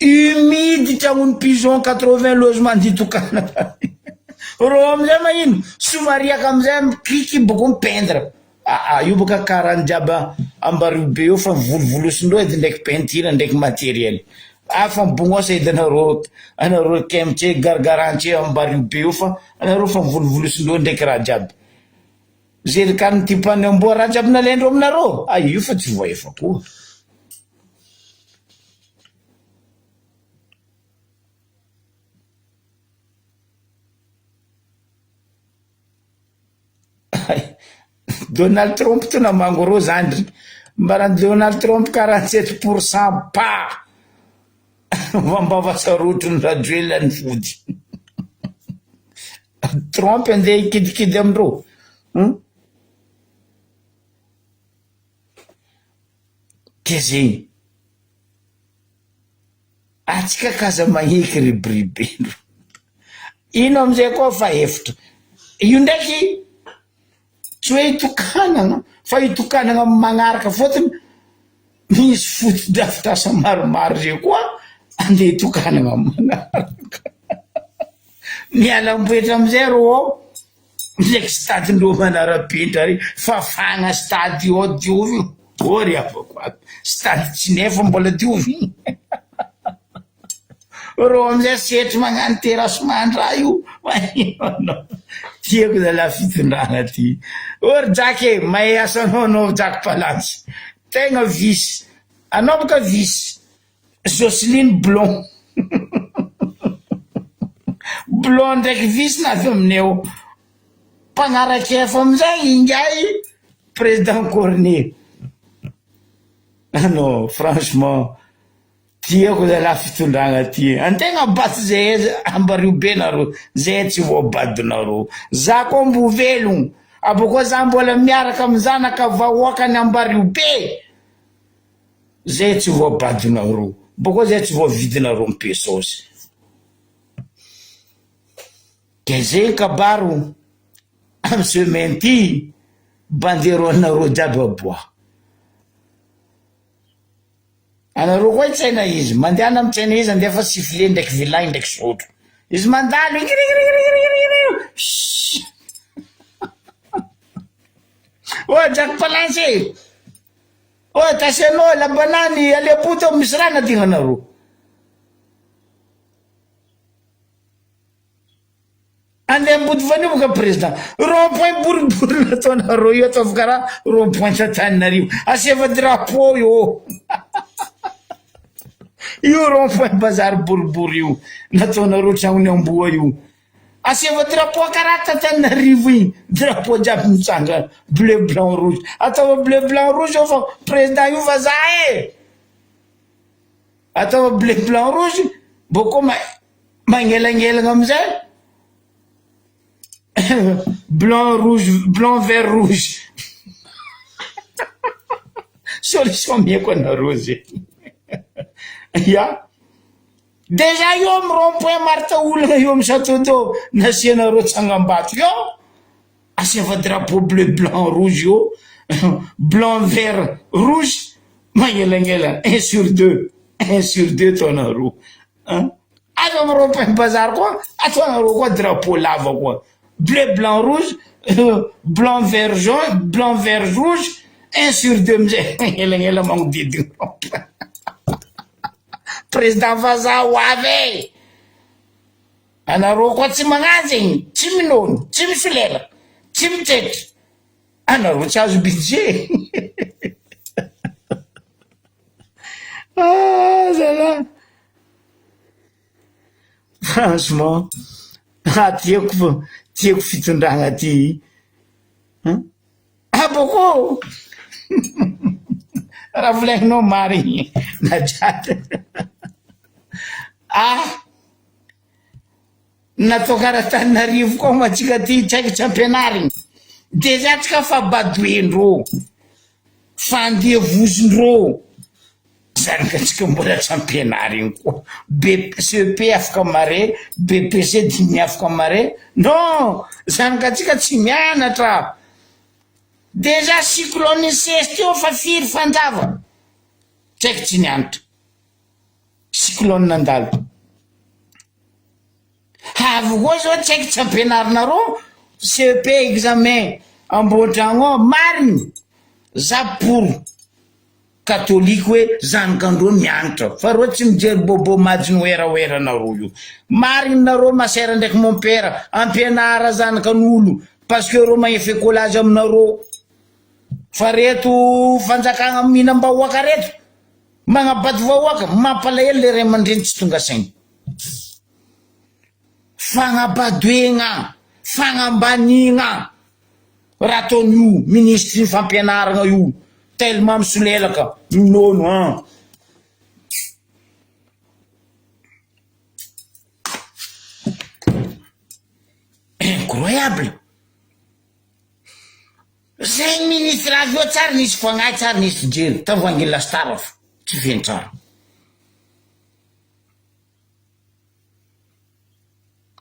humide tragnony pigeon 80 logement ditokana ro amizay maino somariaka amizay mikiky boko mipendre io boka karany jiaby ambario be io fa volovolosindreo edy ndraiky peinture ndraiky matériel Afambongosa anareo kemtse gargarantse ambary be io fa anareo fa mivolovolosin'reo ndraiky raha jiaby zerikany typany amboa raha jiaby nalendro aminareo io fa tsy voaefa koa Donald Trump to namango reo zandry mbarany Donald Trump 47% pa vambavasarotro ny radrelany fody Trump andeha hikidikidy amindreo ke zegny atsika kaza mahiky ribiribendro ino amizay koa fa efitra io ndraiky tsy hoe hitokanana fa hitokanana magnaraka fotony misy foto-drafitrasa maromaro zay koa andeha hitokanana magnaraka mialamboetra amizay ro ndraiky stadindreo manara-pentra ry fafana stady io diovy ory afako ato stady tsy nefa mbola diovy ro amizay setry magnano terasomandra io tiako zala fitondrana ty ory jaky mahay asanao anao jaky palansy tegna visy anao boka visy Jocelyne Blond Blond ndraiky visy na avy amineo mpanaraky efa amizay ingay président Cornet non franchement tiako zala fitondrana ty antegna baty zay ambareo be nareo zay tsy voabadinareo za koa mbo velogno aboko za mbola miaraka amy zanaka vahoakany ambareo be zay tsy voabadinareo boko zay tsy voavidinareo mipesosy ke zay kabaro amy semaine ty banderonareo jiaby aboa anareo koa tsaina izy mandehana amy tsaina izy andefa sifle ndraiky vilagny ndraiky sotro izy mandalo jaky palansy tasianao labanany alepoto misy rana dignanareo andeha ambody vanio ka président rond-point boribory nataonareo io ataovy karaha rond-point Antananarivo aseva drapeau io io rond-point bazary boribory io nataonareo tragnony amboa io aseva drapeau karaha Antananarivo igny drapeau jiaby mitsanga bleu blanc rouge atao bleu blanc rouge io fa président io vazaha atao bleu blanc rouge boko magnelangelagna amizay blanc rouge blanc vert rouge solution mieko anareo zay ya déjà io amy rond-point marita olagna io amy Château-d'Eau nasianareo tsangambato io aseva drapeau bleu blanc rouge io blanc vert rouge magnelangelana 1 sur 2 taonareo azo amy rond-point bazar koa ataonareo koa drapeau lava koa bleu blanc rouge blanc vert jaune blanc vert rouge 1 sur 2 mizay magnelangelana magnodidigny président vazaha ho avy anareo koa tsy magnano zegny tsy minono tsy mifilela tsy mitsetry anareo tsy azo budget zala franchement tiako fitondrana ty boko raha volagninao marigny najady natao karaha Antananarivo koa matsika ty tsy haiko tsy ampianarigny déjà tsika fa badoendreo fandeha vozondreo zany ka tsika mbola tsy ampianarigny koa CEP afaka mare BPC dimy afaka mare non zany ka tsika tsy mianatra déjà cyclone inceste io fa firy fandava tsy haiko tsy nianatra cyclone nandalo avy koa zao tsy haiko tsy ampianarinareo CEP examen amboatragno ao mariny za pour katolika hoe zanakandreo mianatra fa reo tsy mijery bobo majiny oeraoeranareo io marinareo masera ndraiky mompera ampianara zanakan'olo parce que reo magnefa écolage aminareo fa reto fanjakagna mihinam-bahoaka reto magnabady vahoaka mampalahelo le ray aman-dreny tsy tonga sainy fagnabadoegna fagnambanigna raha ataon'io ministre ny fampianaragna io tellement misolelaka minono incroyable zay ministre avy eo tsara nisy foagnahy tsara nisy jery tavoangy lastara fa tsy feny tsara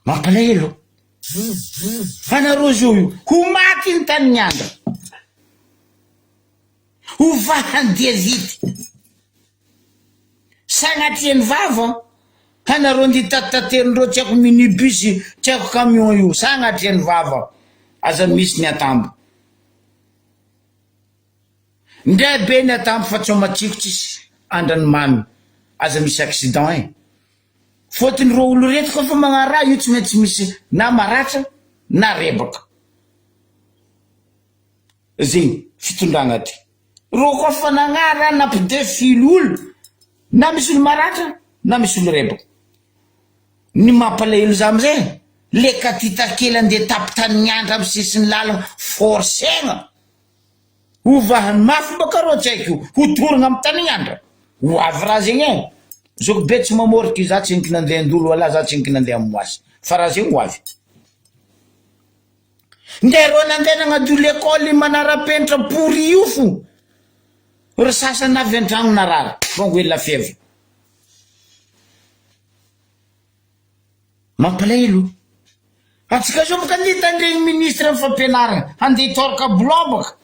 mampalahelo fa nareo zio io ho maty ny tany niandra ho vahandia vity sagnatria ny vava hanareo ndi tataterindreo tsy haiko minibus tsy haiko camion io sagnatria ny vava aza misy ny atambo ndray be ny atambo fa tsy matsiko tsisy andrany mamy aza misy accident fôtiny ro olo reto kofa magnaraha io tsy maintsy misy na maratra na rebaka zegny fitondragna ty ro kofa nagnara nampidefily olo na misy olo maratra na misy olo rebaka ny mampalahelo za amizay le katitakely andeha tapitany niandra amy sisiny lalagna forcegna ho vahany mafy baka rô tsy haiko ho toragna amy tany niandra ho avy raha zegny zoko be tsy mamoriky za tsy niky nandeha andolo wala za tsy niky nandeha amoasy fa raha zegny ho avy nde ro nandeha nagnado l'école manara-penitra pourri io fo ro sasany avy an-tragno narara vongo hoe lafevre mampalahelo atsika zao baka andeha tandregny ministre amy fampianaragna andeha hitoroka blobaka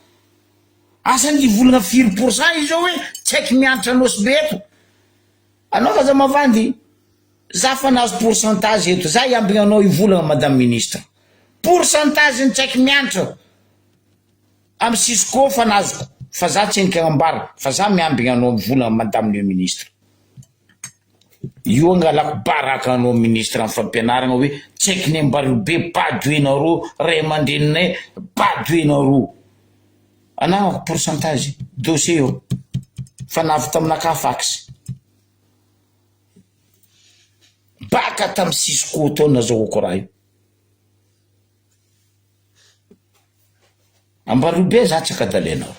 asany volagna 4% izy zao hoe tsy haiky mianatra anosy be eto anao fa za mavandy za fa nazo pourcentage eto za iambigna anao ivolagna madame ministre pourcentage ny tsy haiky mianatra amy sisiko fa nazoko fa za tsy henky agnambara fa za miambigna anao mivolagna madame le ministre io angalako baraka anao ministre amy fampianaragna hoe tsy haiky ny ambareo be padoenareo ray aman-dreninay padoenareo anagnako pourcentage dossier io fa navy taminaka fax baka tamy sisiko tao nazahoako raha io ambareo be za tsy akadalenao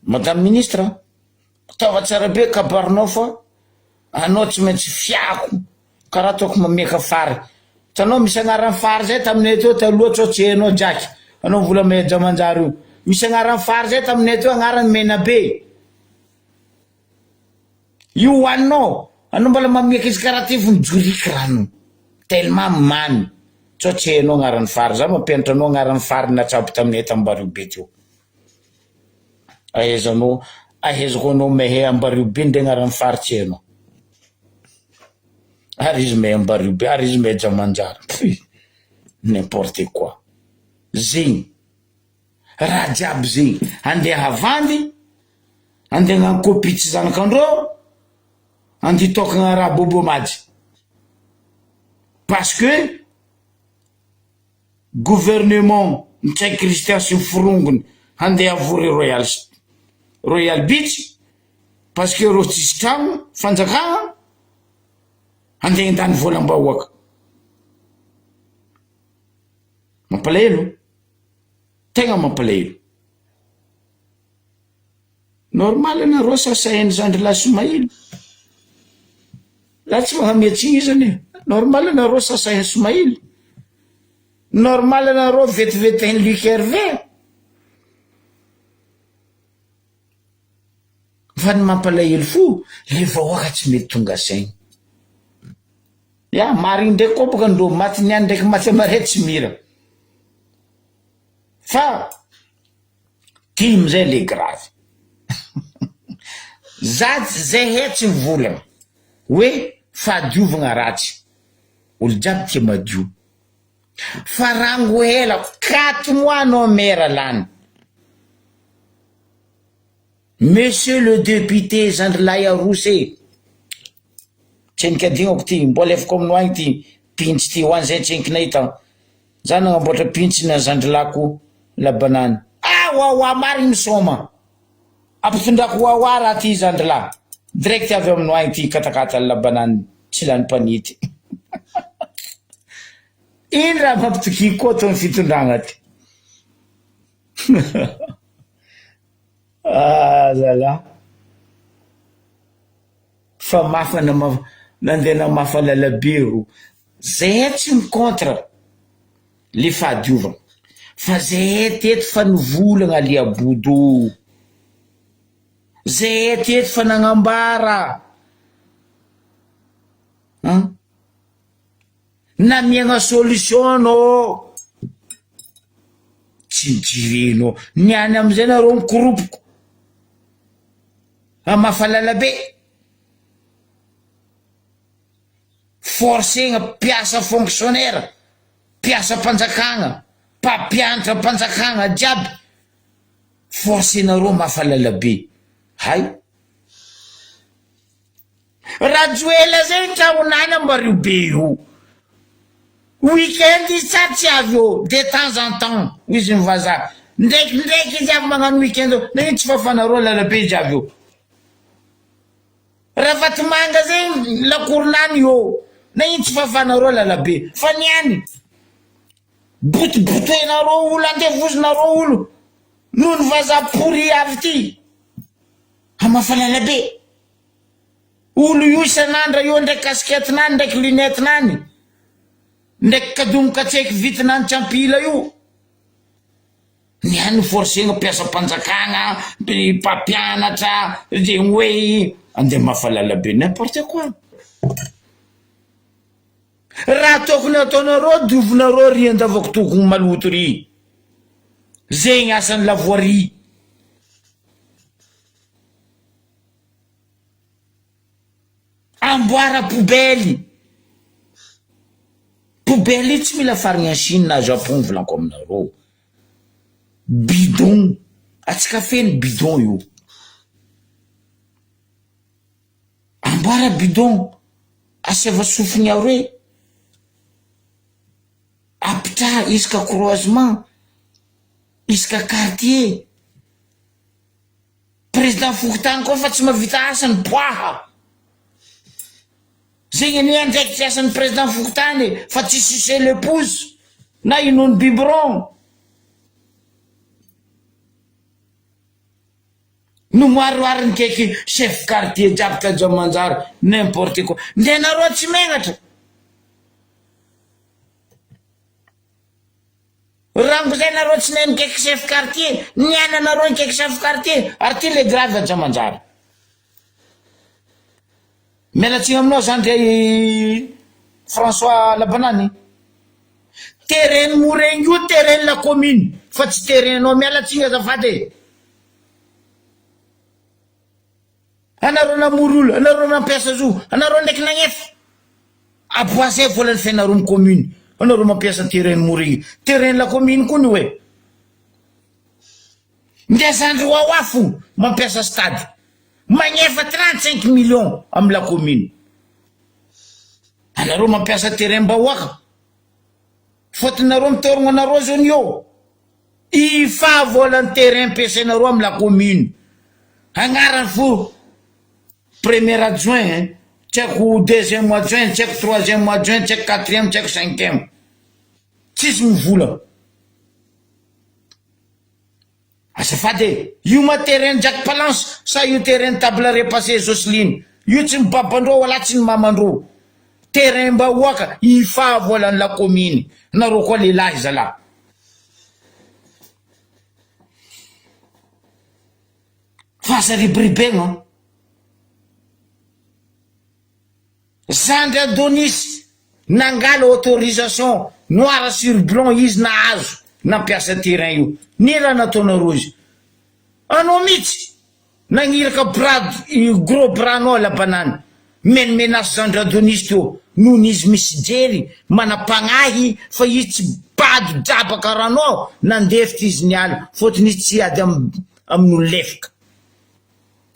madame ministre taova tsara be kabarinao fa anao tsy maintsy fiako karaha ataoko mameka fary tanao misy agnarany fary zay taminay teo taloha tsao tsy hainao jaky anao vola meja manjary io misy agnarany fary zay taminay teo agnarany mena be io hoaninao anao mbola mameky izy karaha ty vonjoriky rano tellement mamy tsao tsy hainao agnarany fary za mampianatra anao agnarany fary natrapo taminay tambareo be teo ahezako anao mehe ambareo be ndre agnarany fary tsy hainao ary izy mehe ambareo be ary izy meja manjary n'importe quoi zegny raha jiaby zegny andeha havandy andeha nankopitsy zanakandreo andeha tokagna raha bobo maji parce que gouvernement ntsay Christian sy forongony andeha avory Royal Beach parce que ro tsisy tragno fanjakagna andeha indany volam-bahoaka mampalahelo tegna mampalahelo normal anareo sasainy zandry la Somaily la tsy magnametsy izany normal anareo sasainy Somaily normal anareo vetivetainy Luc Hervé fa ny mampalahelo fo le vahoaka tsy mety tonga sainy ya mariny ndraiky koa baka ndro maty niany ndraiky maty amare tsy mira fa dimy zay le grave zay hetsy volagna hoe fahadiovagna ratsy olo jiaby tia madio fa rango ela 4 mois anao mera lany monsieur le député Zandrilahy Arosé, tsenikadigako ty mbola lefako aminao agny ty pintsy ty ho an'izay tsenkinay tagny za nagnamboatra pintsy na Zandrilako Labanany. Oa mary misoma ampitondrako oa raha ty Zandrilahy direct avy aminao agny ty katakata Labanany tsy lany panity. Iny raha mampitokiky koa to ny fitondragna ty. Zala fa mafana nandena mafalalabe ro zay tsy mikontra le fahadiovana fa zay teto fa nivolagna Aliabodo, zay teto fa nagnambara namiagna solution no tsy jireno niany amizay nareo mikoropoko amafalalabe forcegna piasa fonctionnaire piasa mpanjakagna mpampianatra mpanjakagna jiaby forcenareo mafalalabe. Hay rajoela zay ntragnonany ambario be io weekend izy tsy avy eo de temps en temps izy mivazaha ndraikindraiky izy avy magnano weekend na ino tsy fafanareo lalabe izy avy eo raha vatomanga zay lakoronany eo na ino tsy fafanareo lalabe fa niany botobotoenareo olo andevozinareo olo noho ny vazaha pourri avy ty amafalalabe olo io isan'andra io ndraiky kasiketinany ndraiky lunetinany ndraiky kadomoka tseky vitinany tsy ampila io niany forcegna piasa mpanjakagna mpampianatra zegny hoe andeha mafalalabe n'importe quoi. Raha tokony ataonareo diovinareo ry andavako tokony maloto ry zegny asan'ny lavoirie. Amboara poubelle io tsy mila farigny en Chine na Japon volako aminareo bidon atsika feny bidon io amboara bidon asiava sofigny aroe apitra isaka croisement isaka quartier président Fokotany koa fa tsy mavita asany poaha zegny ania ndraiky tsy asan'ny président Fokotany fa tsy sucer l'épouse na inony biberon no moaroariny keky chef quartier jiaby kajamanjary n'importe quoi nde nareo tsy megnatra rango zay nareo tsy neny keky chef quartier niana nareo keky chef quartier ary ty le grave ajamanjary mialatsigny aminao zany dre François Labanany terrain moregny io terrain la commune fa tsy terrainao mialatsigny azafady anareo namory olo anareo mampiasa zo anareo ndraiky nagnefa aboasay volany fianareo my commune anareo mampiasa terrain moregny terrain la commune koa ny hoe ndesandry oaoafo mampiasa stade magnefa 35 millions amy la commune anareo mampiasa terrain bahoaka fotinareo mitorogno anareo zany io ifa volan'ny terrain ampiasainareo amy la commune agnarany fo premier adjoint tsaiko deuxième adjoint tsaiko troisième adjoint tsaiko quatrième tsaiko cinquième tsisy mivola azafady io ma terrain Jack Palance sa io terrain table repassé Jocelyne io tsy mibabandreo wala tsy ny mamandreo terrain bahoaka ifa volan'ny la commune nareo koa lehilahy zala fasa ribribegna Zandry Adonis nangala autorisation noir sur blanc izy nahazo nampiasa terrain io ni raha nataonareo izy anao mihitsy nagniraka gros branao Labanany menamenaso Zandry Adonis teo noho n'izy misy jery manapagnahy fa izy tsy bady drabaka ranao nandefitra izy niala fotony izy tsy ady amin'olo lefaka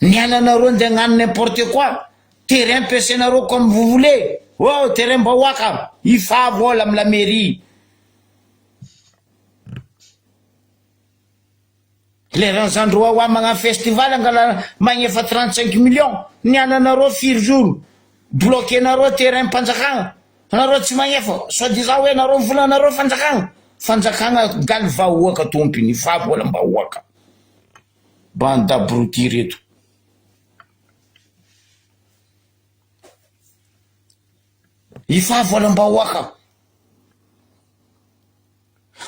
niananareo nde hagnano n'importe quoi terrain ampiasainareo comme vous voulez oh terrain mbahoaka ifa vola amy la mairie le ranzandro wa magna festival angala magnefa 35 millions niananareo firy jour bloquenareo terrain mpanjakagna anareo tsy magnefa soi-disant hoe nareo volanareo fanjakagna galy vahoaka tompiny ifa vola mbahoaka bande d'abruti reto ifa vola mbahoaka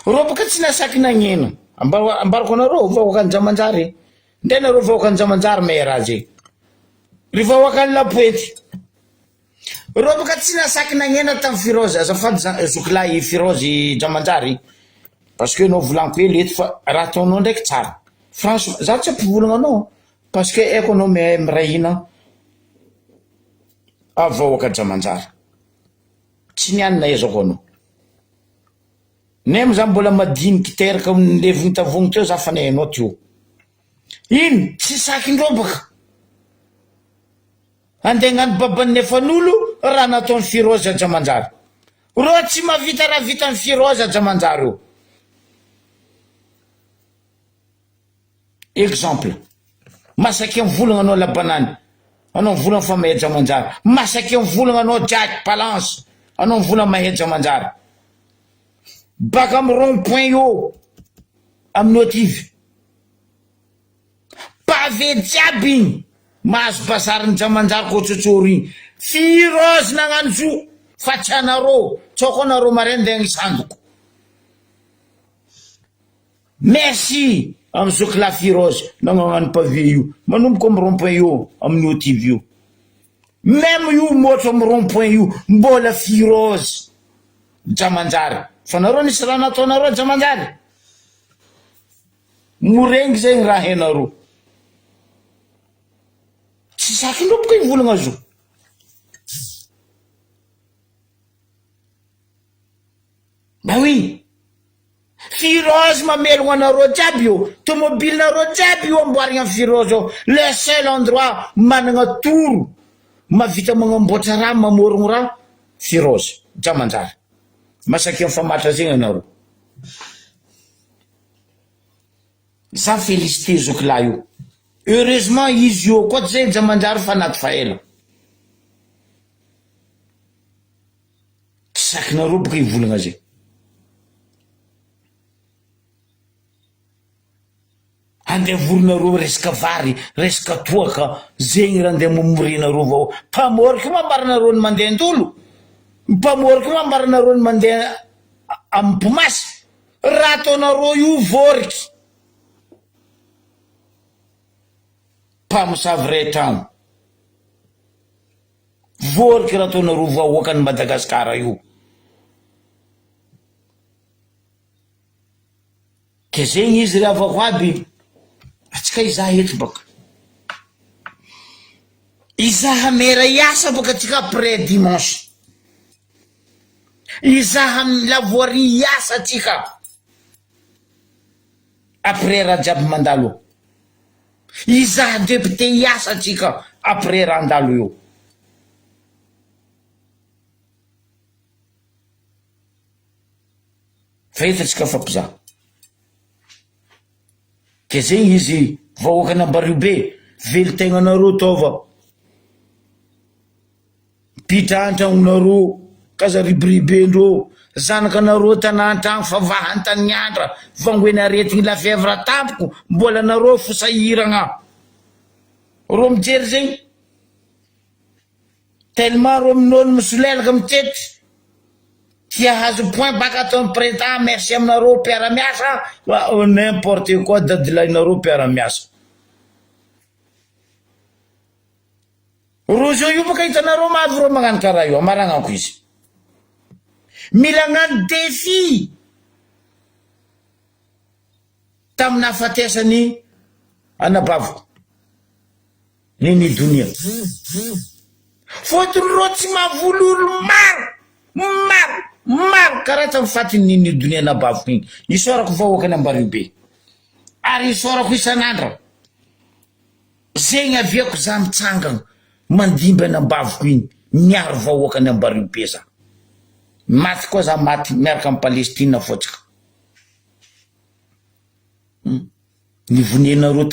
ro baka tsy nasaky nagnena ambarako anareo vahoaka ny Jamanjary nde nareo vahoaka ny Jamanjary mera zay ry vahoaka ny lapoety ro baka tsy nasaky nagnena tamy Firozy azafady zokilahy Firozy Jamanjary parce que nao volaniko leto fa raha ataonao ndraiky tsara franchement za tsy ampivolagna anao parce que eko anao mirahina vahoaka Jamanjary tsy nianina ezako anao nem za mbola madiniky teraka amleviny tavogny teo za fa nainao teo ino tsy sakindreo baka andegnano baban'ny efan'olo raha nataony Firozy Jamanjary ro tsy mavita raha vitany Firozy Jamanjary io exemple masaky mivolagna anao labanany anao mivolagna fa mahay Jamanjary masaky mivolagna anao Jack Palance anao mivolagna mahay Jamanjary baka amy rond-point io amin'ny otivy pavé jiaby igny mahazo bazariny Jamanjary ko tsotsoro igny Firozy nagnano zo fa tsy anareo tsoko anareo marendegny sandoko merci amy zokilahy Firozy nagnano pavé io manomboka amy rond-point io amin'ny otivy io même io motra amy rond-point io mbola Firozy Jamanjary fa nareo nisy raha nataonareo Jamanjary morengy zegny raha hainareo tsy sakindreo boka ivolagna zo ba oui Firozy mamelogna anareo jiaby io tomobilinareo jiaby io amboarigna amy Firozy ao le seul endroit managna toro mavita magnamboatra raha mamorogno raha Firozy Jamanjary masaky mifamatra zegny anareo za félicité zokilahy io heureusement izy io koa zay Jamanjary fa naty faela tsy sakinareo boka ivolagna zay andeha voronareo resaka vary resaka toaka zegny raha andeha mamorinareo vao mpamoriky mambaranareo ny mandeha antolo mpamoriky mambaranareo ny mandeha amy mpimasy raha ataonareo io voriky mpamosavy ray trano voriky raha ataonareo vahoaka ny Madagasikara io ke zegny izy rehavako aby atsika izaha eto baka izaha mera iasa baka atsika après dimanche izaha lavoirie iasa atsika après raha jiaby mandalo izaha député iasa atsika après raha andalo io fa hitatsika fampizaha ke zegny izy vahoaka nambario be velitegnanareo taova pitra antragnonareo kaza ribiribendreo zanakanareo tanantragno fa vahantany andra vangoena aretigny la fièvre tampoko mbola nareo fosahiragna ro mijery zegny tellement ro minolo misolelaka mitety tia hazo point baka ataony président merci aminareo mpiara-miasa n'importe quoi dadilahinareo mpiara-miasa ro zao io baka hitanareo mavy ro magnano karaha io amaragnako izy mila gnano défi tamina afatesany anabaviko nini donia fotony ro tsy mavololo maro karaha tamy fatiny nini donia anabaviko igny isorako vahoaka ny ambario be ary isorako isan'andra zegny aviako za mitsangana mandimba anambaviko iny miaro vahoaka ny Ambaribe za maty koa za maty miaraka amin'ny Palestina fotsika nivonenareo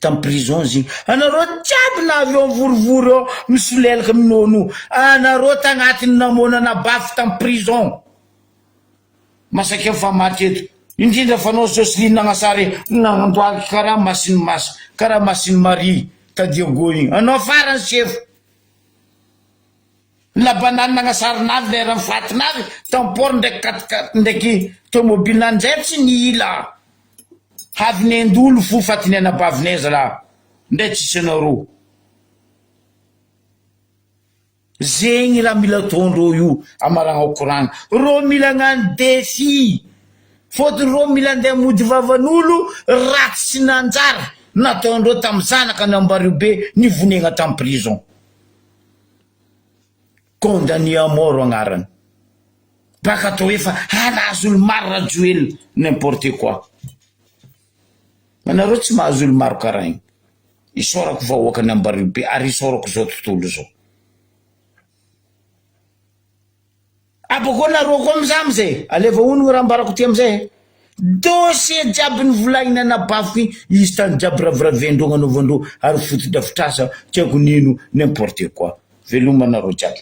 tam prison zigny anareo jiaby na avy eo mivorivory eo misolelaka minono anareo tagnatiny namona anabafy tam prison masaka fa maty eto indrindra fanao Joseline nagnasary nandoaky karaha masiny Marie tadiago igny anao farany chef labanany nagnasary nazy lera mifatinazy tampor ndraiky tomobile nanjay tsy niila havy nendolo fo fatiny anabavineza la ndray tsisy anareo zegny raha mila ataondreo io amaragna ao koragna ro mila gnano défi fôtony ro mila andeha mody vavan'olo ratsy sy nanjara nataondreo tam zanaka ny Ambaribe nivonegna tam prison condamné à mort agnarany baka atao efa hanazo olo maro rajoel n'importe quoi anareo tsy mahazo olo maro karaha igny isorako vahoaka ny Ambaribe ary isorako zao tontolo zao abako nareo koa amizay amizay aleva ono raha ambarako ty amizay dossier jiaby nivolagnina anabafo igny izy tany jiaby raviravendreo anaovandreo ary foto-drafitrasa tsy haiko nino n'importe quoi veloma anareo jiaby